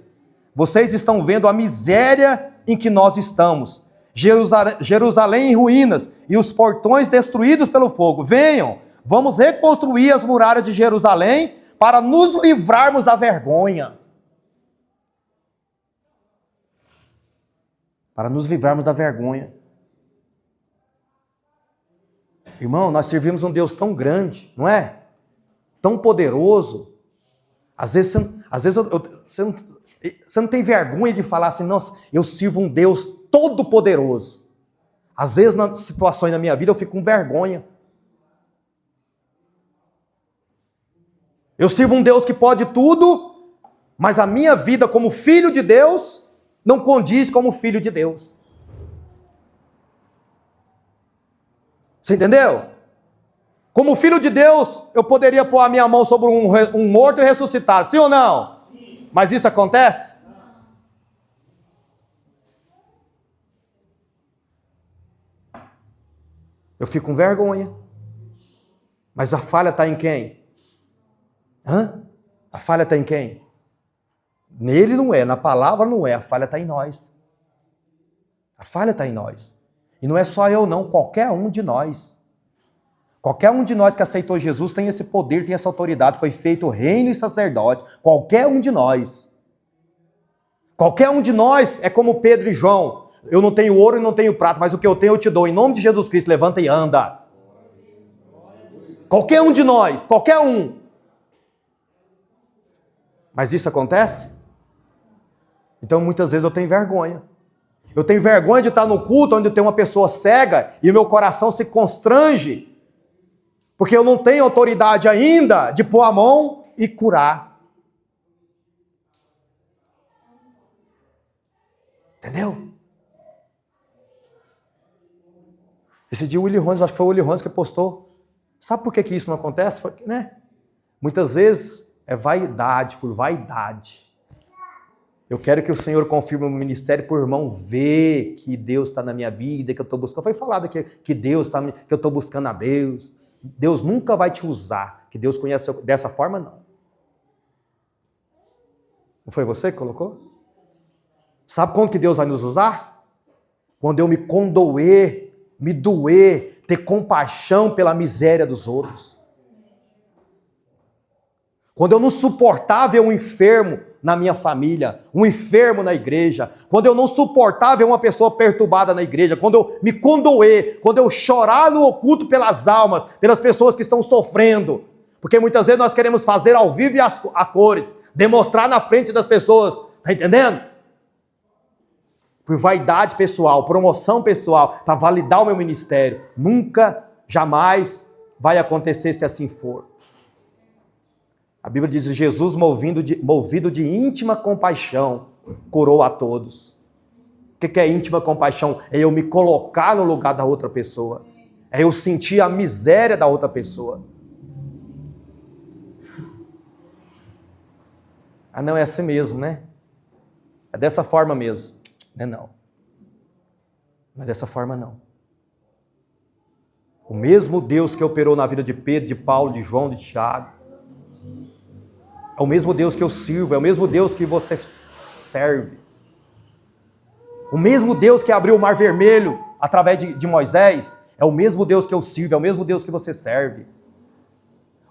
Vocês estão vendo a miséria em que nós estamos. Jerusalém em ruínas, e os portões destruídos pelo fogo. Venham, vamos reconstruir as muralhas de Jerusalém, para nos livrarmos da vergonha. Para nos livrarmos da vergonha. Irmão, nós servimos um Deus tão grande, não é? Tão poderoso. Às vezes você não tem vergonha de falar assim, nossa, eu sirvo um Deus todo poderoso. Às vezes, nas situações da minha vida, eu fico com vergonha. Eu sirvo um Deus que pode tudo, mas a minha vida como filho de Deus não condiz como filho de Deus. Você entendeu? Como filho de Deus, eu poderia pôr a minha mão sobre um morto e ressuscitar, sim ou não? Mas isso acontece? Eu fico com vergonha. Mas a falha está em quem? A falha está em quem? Nele não é, na palavra não é, a falha está em nós. A falha está em nós. E não é só eu não, qualquer um de nós. Qualquer um de nós que aceitou Jesus tem esse poder, tem essa autoridade, foi feito reino e sacerdote. Qualquer um de nós. Qualquer um de nós é como Pedro e João. Eu não tenho ouro e não tenho prata, mas o que eu tenho eu te dou. Em nome de Jesus Cristo, levanta e anda. Qualquer um de nós, qualquer um. Mas isso acontece? Então muitas vezes eu tenho vergonha. Eu tenho vergonha de estar no culto onde tem uma pessoa cega e o meu coração se constrange. Porque eu não tenho autoridade ainda de pôr a mão e curar. Entendeu? Esse dia o Willy Rones, acho que foi o Willy Rones que postou. Sabe por que isso não acontece? Né? Muitas vezes é vaidade, por vaidade. Eu quero que o Senhor confirme o ministério por irmão ver que Deus está na minha vida, que eu estou buscando. Foi falado aqui que Deus está, que eu estou buscando a Deus. Deus nunca vai te usar, que Deus conhece dessa forma, não. Não foi você que colocou? Sabe quando que Deus vai nos usar? Quando eu me condoer, me doer, ter compaixão pela miséria dos outros. Quando eu não suportar ver um enfermo na minha família, um enfermo na igreja, quando eu não suportar ver uma pessoa perturbada na igreja, quando eu me condoer, quando eu chorar no oculto pelas almas, pelas pessoas que estão sofrendo, porque muitas vezes nós queremos fazer ao vivo e a cores, demonstrar na frente das pessoas, tá entendendo? Por vaidade pessoal, promoção pessoal, para validar o meu ministério, nunca, jamais vai acontecer se assim for. A Bíblia diz que Jesus, movido de íntima compaixão, curou a todos. O que é íntima compaixão? É eu me colocar no lugar da outra pessoa. É eu sentir a miséria da outra pessoa. Ah, não, é assim mesmo, né? É dessa forma mesmo. Não. Não é dessa forma, não. O mesmo Deus que operou na vida de Pedro, de Paulo, de João, de Tiago, é o mesmo Deus que eu sirvo, é o mesmo Deus que você serve. O mesmo Deus que abriu o Mar Vermelho através de Moisés, é o mesmo Deus que eu sirvo, é o mesmo Deus que você serve.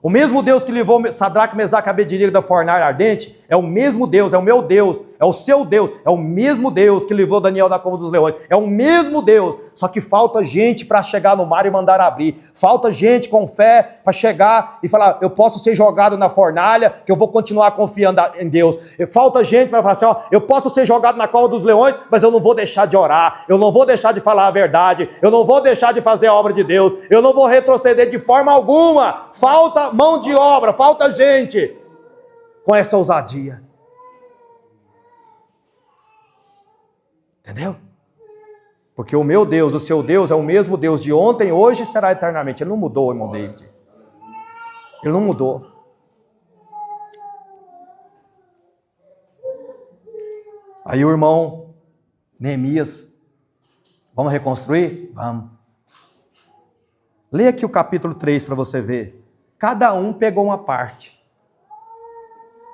O mesmo Deus que levou Sadraque, Mesaque e Abednego da fornalha ardente, é o mesmo Deus, é o meu Deus, é o seu Deus, é o mesmo Deus que levou Daniel da cova dos leões, é o mesmo Deus, só que falta gente para chegar no mar e mandar abrir, falta gente com fé para chegar e falar, eu posso ser jogado na fornalha, que eu vou continuar confiando em Deus, falta gente para falar assim, ó, eu posso ser jogado na cova dos leões, mas eu não vou deixar de orar, eu não vou deixar de falar a verdade, eu não vou deixar de fazer a obra de Deus, eu não vou retroceder de forma alguma, falta mão de obra, falta gente com essa ousadia. Entendeu? Porque o meu Deus, o seu Deus é o mesmo Deus de ontem, hoje e será eternamente. Ele não mudou, irmão David. Ele não mudou. Aí o irmão Neemias, vamos reconstruir? Vamos. Leia aqui o capítulo 3 para você ver. Cada um pegou uma parte.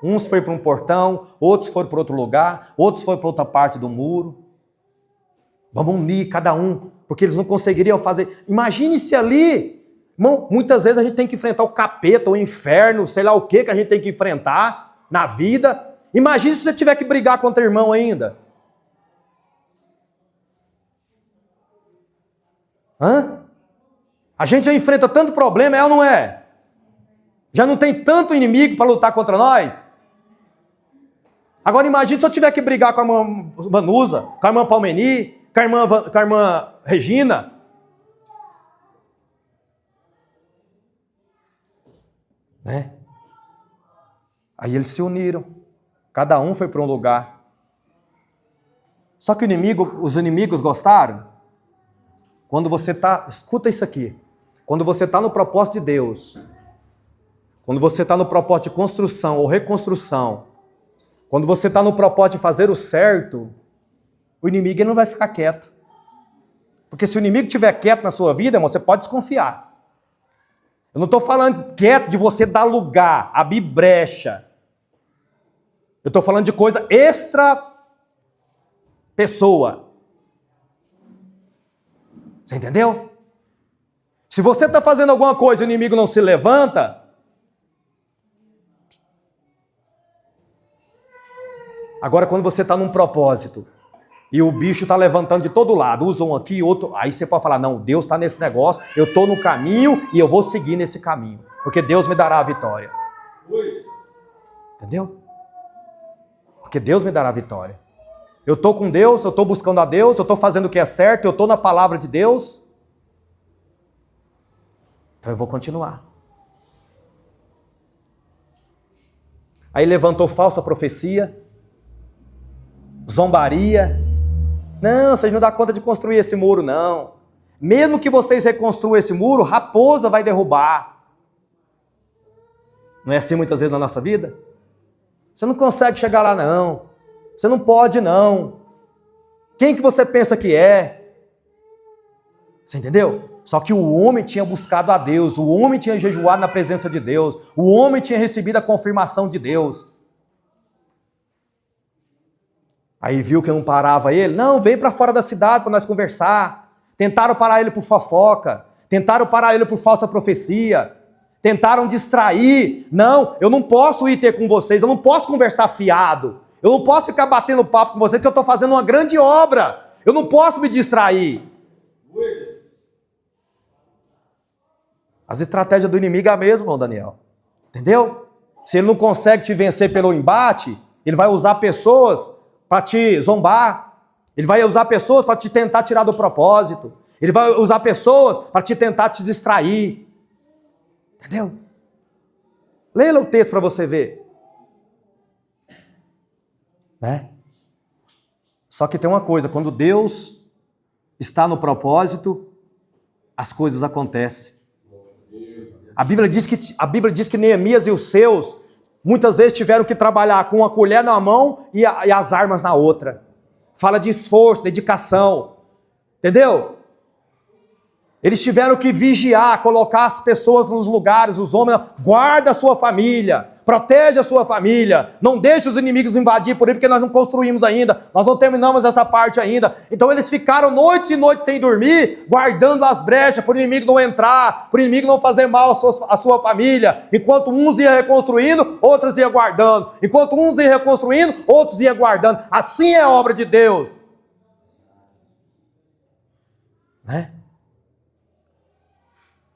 Uns foi para um portão, outros foram para outro lugar, outros foram para outra parte do muro. Vamos unir cada um, porque eles não conseguiriam fazer. Imagine se ali, irmão, muitas vezes a gente tem que enfrentar o capeta, o inferno, sei lá o que a gente tem que enfrentar na vida. Imagine se você tiver que brigar contra o irmão ainda. A gente já enfrenta tanto problema, é ou não é? Já não tem tanto inimigo para lutar contra nós? Agora imagine se eu tiver que brigar com a irmã Vanusa, com a irmã Palmeni, com a irmã Regina. Né? Aí eles se uniram. Cada um foi para um lugar. Só que os inimigos gostaram. Quando você está... Escuta isso aqui. Quando você está no propósito de Deus, quando você está no propósito de construção ou reconstrução, quando você está no propósito de fazer o certo, o inimigo ele não vai ficar quieto. Porque se o inimigo estiver quieto na sua vida, irmão, você pode desconfiar. Eu não estou falando quieto de você dar lugar, abrir brecha. Eu estou falando de coisa extra pessoa. Você entendeu? Se você está fazendo alguma coisa e o inimigo não se levanta, agora quando você está num propósito e o bicho está levantando de todo lado, usa um aqui, outro, aí você pode falar, não, Deus está nesse negócio, eu estou no caminho e eu vou seguir nesse caminho, porque Deus me dará a vitória. Entendeu? Porque Deus me dará a vitória. Eu estou com Deus, eu estou buscando a Deus, eu estou fazendo o que é certo, eu estou na palavra de Deus. Então eu vou continuar. Aí levantou falsa profecia, zombaria. Não, vocês não dão conta de construir esse muro, não. Mesmo que vocês reconstruam esse muro, raposa vai derrubar. Não é assim muitas vezes na nossa vida? Você não consegue chegar lá, não. Você não pode, não. Quem que você pensa que é? Você entendeu? Só que o homem tinha buscado a Deus, o homem tinha jejuado na presença de Deus, o homem tinha recebido a confirmação de Deus. Aí viu que não parava ele, não, vem para fora da cidade para nós conversar. Tentaram parar ele por fofoca, tentaram parar ele por falsa profecia, tentaram distrair. Não, eu não posso ir ter com vocês, eu não posso conversar fiado, eu não posso ficar batendo papo com vocês, que eu estou fazendo uma grande obra, eu não posso me distrair. As estratégias do inimigo é a mesma, irmão Daniel. Entendeu? Se ele não consegue te vencer pelo embate, ele vai usar pessoas para te zombar. Ele vai usar pessoas para te tentar tirar do propósito. Ele vai usar pessoas para te tentar te distrair. Entendeu? Leia o texto para você ver. Né? Só que tem uma coisa, quando Deus está no propósito, as coisas acontecem. A Bíblia diz que Neemias e os seus, muitas vezes tiveram que trabalhar com uma colher na mão e as armas na outra. Fala de esforço, dedicação. Entendeu? Eles tiveram que vigiar, colocar as pessoas nos lugares, os homens, guarda a sua família, protege a sua família, não deixe os inimigos invadir por aí, porque nós não construímos ainda, nós não terminamos essa parte ainda. Então eles ficaram noites e noites sem dormir, guardando as brechas, para o inimigo não entrar, para o inimigo não fazer mal à sua família. Enquanto uns iam reconstruindo, outros iam guardando. Enquanto uns iam reconstruindo, outros iam guardando. Assim é a obra de Deus. Né?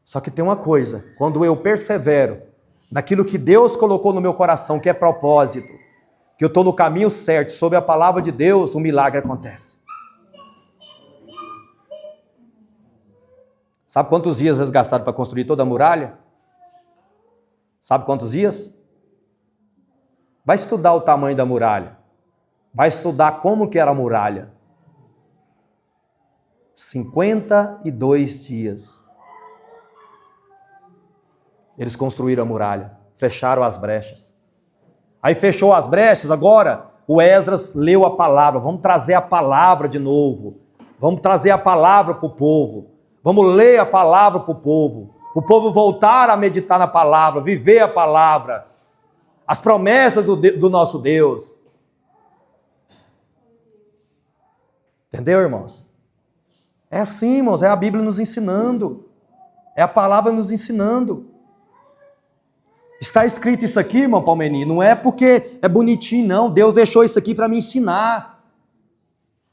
Só que tem uma coisa, quando eu persevero naquilo que Deus colocou no meu coração, que é propósito, que eu estou no caminho certo, sob a palavra de Deus, um milagre acontece. Sabe quantos dias eles gastaram para construir toda a muralha? Sabe quantos dias? Vai estudar o tamanho da muralha. Vai estudar como que era a muralha. 52 dias. Eles construíram a muralha, fecharam as brechas. Aí fechou as brechas, agora o Esdras leu a palavra. Vamos trazer a palavra de novo. Vamos trazer a palavra para o povo. Vamos ler a palavra para o povo. O povo voltar a meditar na palavra, viver a palavra. As promessas do nosso Deus. Entendeu, irmãos? É assim, irmãos, é a Bíblia nos ensinando. É a palavra nos ensinando. Está escrito isso aqui, irmão Palmeni, não é porque é bonitinho, não. Deus deixou isso aqui para me ensinar.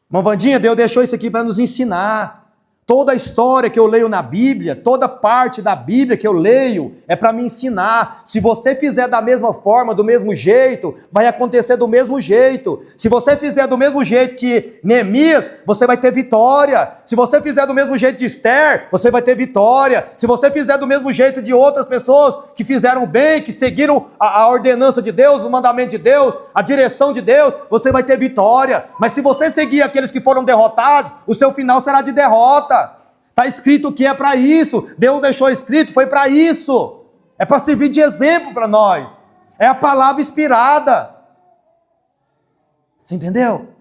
Irmão Vandinha, Deus deixou isso aqui para nos ensinar. Toda a história que eu leio na Bíblia, toda parte da Bíblia que eu leio é para me ensinar. Se você fizer da mesma forma, do mesmo jeito, vai acontecer do mesmo jeito. Se você fizer do mesmo jeito que Neemias, você vai ter vitória. Se você fizer do mesmo jeito de Esther, você vai ter vitória. Se você fizer do mesmo jeito de outras pessoas que fizeram bem, que seguiram a ordenança de Deus, o mandamento de Deus, a direção de Deus, você vai ter vitória. Mas se você seguir aqueles que foram derrotados, o seu final será de derrota. Está escrito que é para isso. Deus deixou escrito, foi para isso. É para servir de exemplo para nós. É a palavra inspirada. Você entendeu?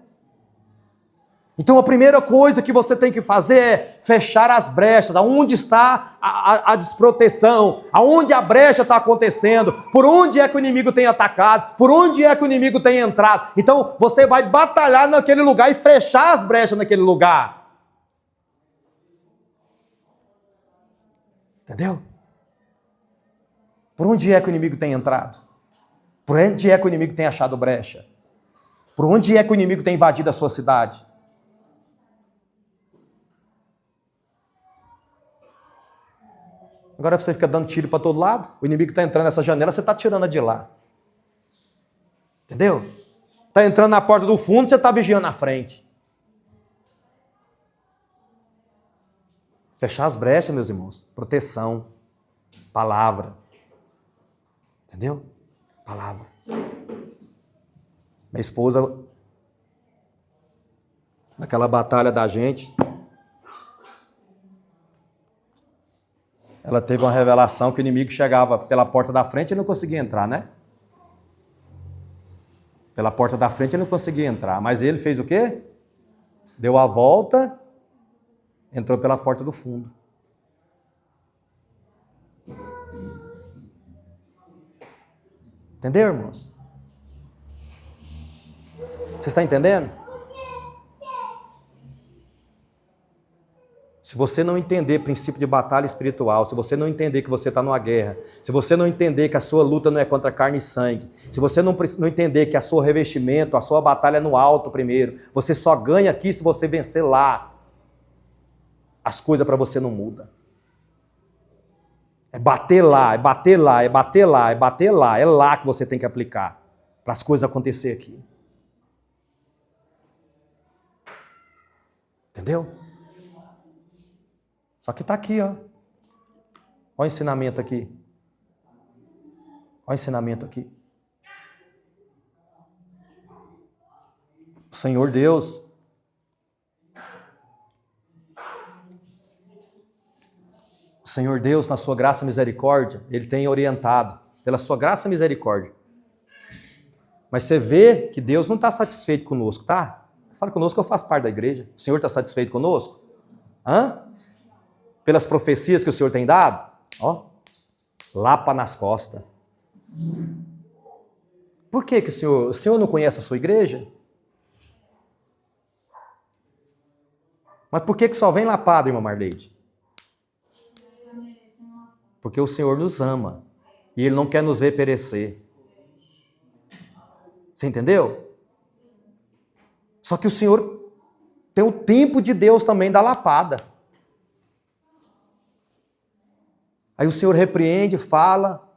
Então a primeira coisa que você tem que fazer é fechar as brechas. Aonde está a desproteção? Aonde a brecha está acontecendo? Por onde é que o inimigo tem atacado? Por onde é que o inimigo tem entrado? Então você vai batalhar naquele lugar e fechar as brechas naquele lugar. Entendeu? Por onde é que o inimigo tem entrado? Por onde é que o inimigo tem achado brecha? Por onde é que o inimigo tem invadido a sua cidade? Agora você fica dando tiro para todo lado, o inimigo está entrando nessa janela, você está tirando de lá. Entendeu? Está entrando na porta do fundo, você está vigiando na frente. Fechar as brechas, meus irmãos. Proteção. Palavra. Entendeu? Palavra. Minha esposa, naquela batalha da gente, ela teve uma revelação que o inimigo chegava pela porta da frente e não conseguia entrar, né? Pela porta da frente ele não conseguia entrar. Mas ele fez o quê? Deu a volta, entrou pela porta do fundo. Entendeu, irmãos? Você está entendendo? Se você não entender princípio de batalha espiritual, se você não entender que você está numa guerra, se você não entender que a sua luta não é contra carne e sangue, se você não entender que a sua revestimento, a sua batalha é no alto primeiro, você só ganha aqui se você vencer lá. As coisas para você não mudam. É bater lá, é bater lá, é bater lá, é bater lá. É lá que você tem que aplicar para as coisas acontecer aqui. Entendeu? Só que está aqui, ó. Olha o ensinamento aqui. Olha o ensinamento aqui. O Senhor Deus o Senhor Deus, na sua graça e misericórdia, Ele tem orientado, pela sua graça e misericórdia. Mas você vê que Deus não está satisfeito conosco, tá? Fala conosco, eu faço parte da igreja. O Senhor está satisfeito conosco? Hã? Pelas profecias que o Senhor tem dado? Ó, lapa nas costas. Por que o Senhor não conhece a sua igreja? Mas por que só vem lapada, irmã Marleide? Porque o Senhor nos ama e Ele não quer nos ver perecer. Você entendeu? Só que o Senhor tem o tempo de Deus também da lapada. Aí o Senhor repreende, fala,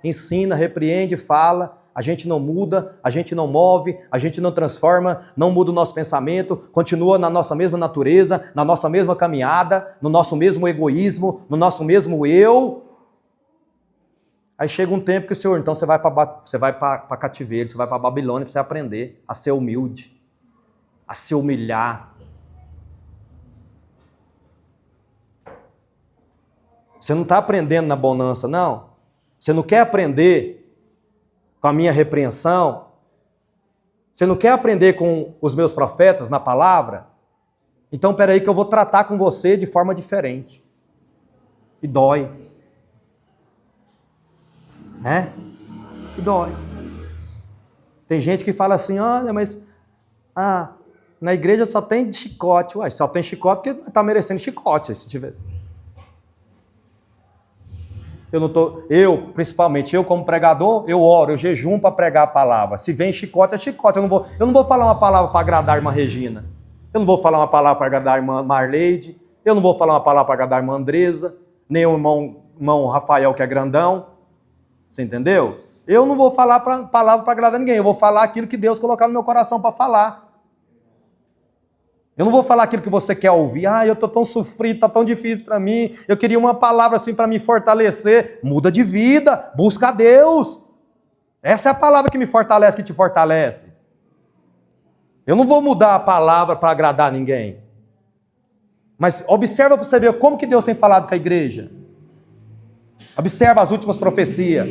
ensina, repreende, fala. A gente não muda, a gente não move, a gente não transforma, não muda o nosso pensamento, continua na nossa mesma natureza, na nossa mesma caminhada, no nosso mesmo egoísmo, no nosso mesmo eu. Aí chega um tempo que o Senhor, então você vai para cativeiro, você vai para Babilônia para você aprender a ser humilde, a se humilhar. Você não está aprendendo na bonança, não? Você não quer aprender com a minha repreensão? Você não quer aprender com os meus profetas na palavra? Então, peraí que eu vou tratar com você de forma diferente. E dói. Né? E dói. Tem gente que fala assim, olha, mas na igreja só tem chicote. Ué, só tem chicote porque está merecendo chicote, se tivesse. Principalmente eu como pregador, eu oro, eu jejum para pregar a palavra. Se vem chicote, é chicote. Eu não vou falar uma palavra para agradar a irmã Regina. Eu não vou falar uma palavra para agradar a irmã Marleide. Eu não vou falar uma palavra para agradar a irmã Andresa. Nem o irmão Rafael, que é grandão. Você entendeu? Eu não vou falar palavra para agradar ninguém. Eu vou falar aquilo que Deus colocar no meu coração para falar. Eu não vou falar aquilo que você quer ouvir. Eu estou tão sofrido, está tão difícil para mim. Eu queria uma palavra assim para me fortalecer. Muda de vida, busca a Deus. Essa é a palavra que me fortalece, que te fortalece. Eu não vou mudar a palavra para agradar ninguém. Mas observa para você ver como que Deus tem falado com a igreja. Observa as últimas profecias.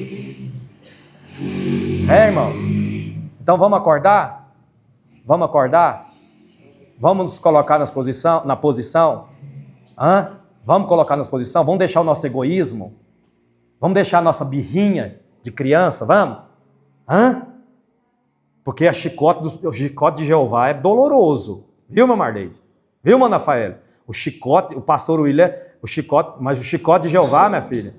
Irmãos? Então vamos acordar? Vamos acordar? Vamos nos colocar na posição? Vamos colocar na posição? Vamos deixar o nosso egoísmo? Vamos deixar a nossa birrinha de criança? Vamos? Porque o chicote de Jeová é doloroso. Viu, meu Marleide? Viu, meu Rafael? O chicote, o pastor William, mas o chicote de Jeová, minha filha,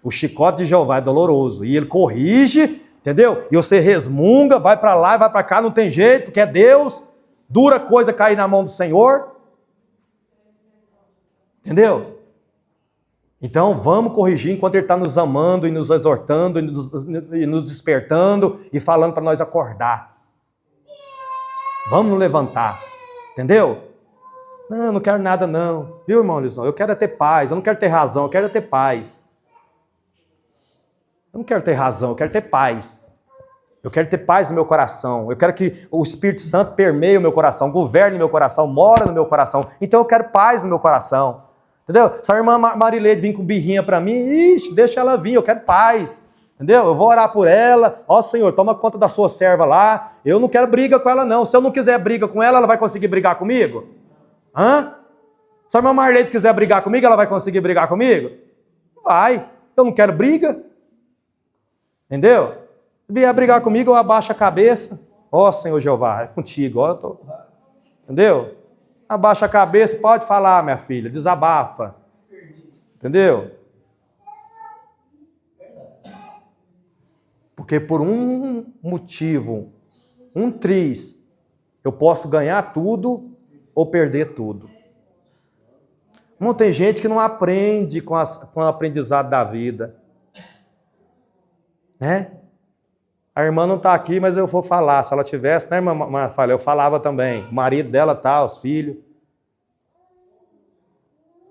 o chicote de Jeová é doloroso. E ele corrige, entendeu? E você resmunga, vai para lá e vai para cá, não tem jeito, porque é Deus. Dura coisa cair na mão do Senhor. Entendeu? Então vamos corrigir enquanto Ele está nos amando e nos exortando e nos despertando e falando para nós acordar. Vamos nos levantar. Entendeu? Não quero nada não. Viu, irmão Lisão? Eu quero é ter paz. Eu não quero ter razão, eu quero é ter paz. Eu não quero ter razão, eu quero ter paz. Eu quero ter paz no meu coração. Eu quero que o Espírito Santo permeie o meu coração, governe o meu coração, mora no meu coração. Então eu quero paz no meu coração. Entendeu? Se a irmã Marileide vir com birrinha para mim, deixa ela vir, eu quero paz. Entendeu? Eu vou orar por ela. Ó Senhor, toma conta da sua serva lá. Eu não quero briga com ela não. Se eu não quiser briga com ela, ela vai conseguir brigar comigo? Se a irmã Marileide quiser brigar comigo, ela vai conseguir brigar comigo? Vai. Eu não quero briga. Entendeu? Se vier brigar comigo, eu abaixo a cabeça. Ó Senhor Jeová, é contigo. Ó, entendeu? Abaixa a cabeça, pode falar, minha filha, desabafa. Entendeu? Porque por um motivo, um triz, eu posso ganhar tudo ou perder tudo. Não tem gente que não aprende com o aprendizado da vida. Né? A irmã não está aqui, mas eu vou falar. Se ela tivesse, né, irmã? Eu falava também. O marido dela tá, os filhos.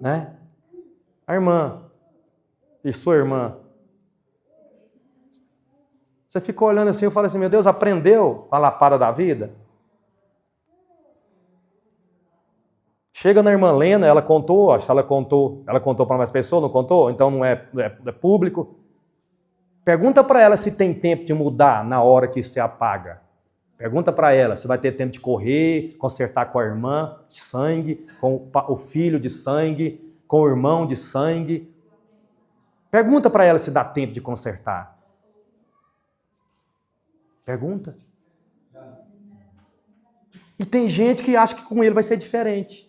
Né? A irmã e sua irmã. Você ficou olhando assim, eu falei assim, meu Deus, aprendeu com a lapada da vida? Chega na irmã Lena, ela contou, acho que ela contou para mais pessoas, não contou? Então não é público. Pergunta para ela se tem tempo de mudar na hora que se apaga. Pergunta para ela se vai ter tempo de correr, consertar com a irmã de sangue, com o filho de sangue, com o irmão de sangue. Pergunta para ela se dá tempo de consertar. Pergunta. E tem gente que acha que com ele vai ser diferente.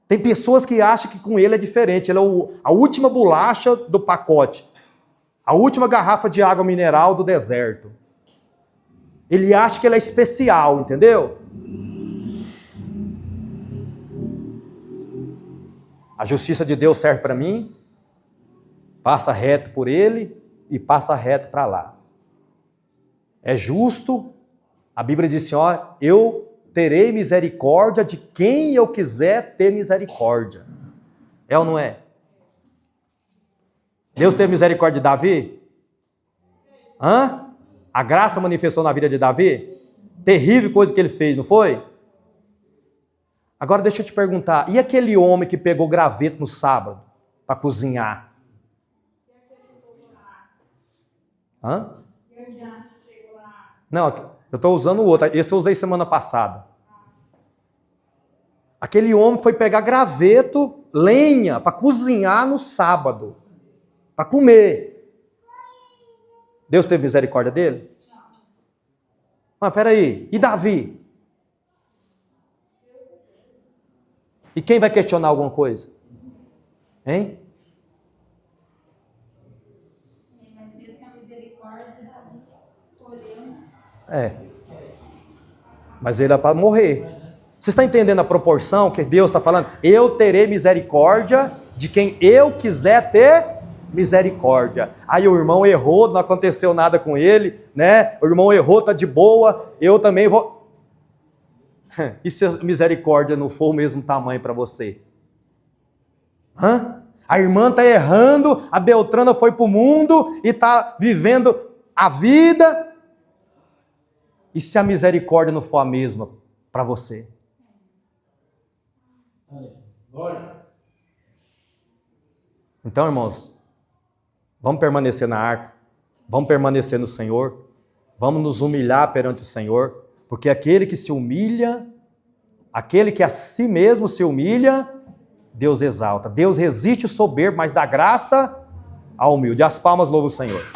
Tem pessoas que acham que com ele é diferente. Ele é a última bolacha do pacote. A última garrafa de água mineral do deserto. Ele acha que ele é especial, entendeu? A justiça de Deus serve para mim, passa reto por ele e passa reto para lá. É justo, a Bíblia diz assim, ó, eu terei misericórdia de quem eu quiser ter misericórdia. É ou não é? Deus teve misericórdia de Davi? A graça manifestou na vida de Davi? Terrível coisa que ele fez, não foi? Agora deixa eu te perguntar, e aquele homem que pegou graveto no sábado para cozinhar? Não, eu estou usando o outro, esse eu usei semana passada. Aquele homem foi pegar graveto, lenha, para cozinhar no sábado. Para comer. Deus teve misericórdia dele? Mas peraí, e Davi? E quem vai questionar alguma coisa? Hein? Mas mesmo que a misericórdia olhando. Mas ele é para morrer. Você está entendendo a proporção que Deus está falando? Eu terei misericórdia de quem eu quiser ter misericórdia. Aí o irmão errou, não aconteceu nada com ele, né? O irmão errou, tá de boa, eu também vou... E se a misericórdia não for o mesmo tamanho para você? A irmã está errando, a Beltrana foi para o mundo e está vivendo a vida. E se a misericórdia não for a mesma para você? Então, irmãos, vamos permanecer na arca, vamos permanecer no Senhor, vamos nos humilhar perante o Senhor, porque aquele que se humilha, aquele que a si mesmo se humilha, Deus exalta. Deus resiste o soberbo, mas dá graça ao humilde. As palmas louvam o Senhor.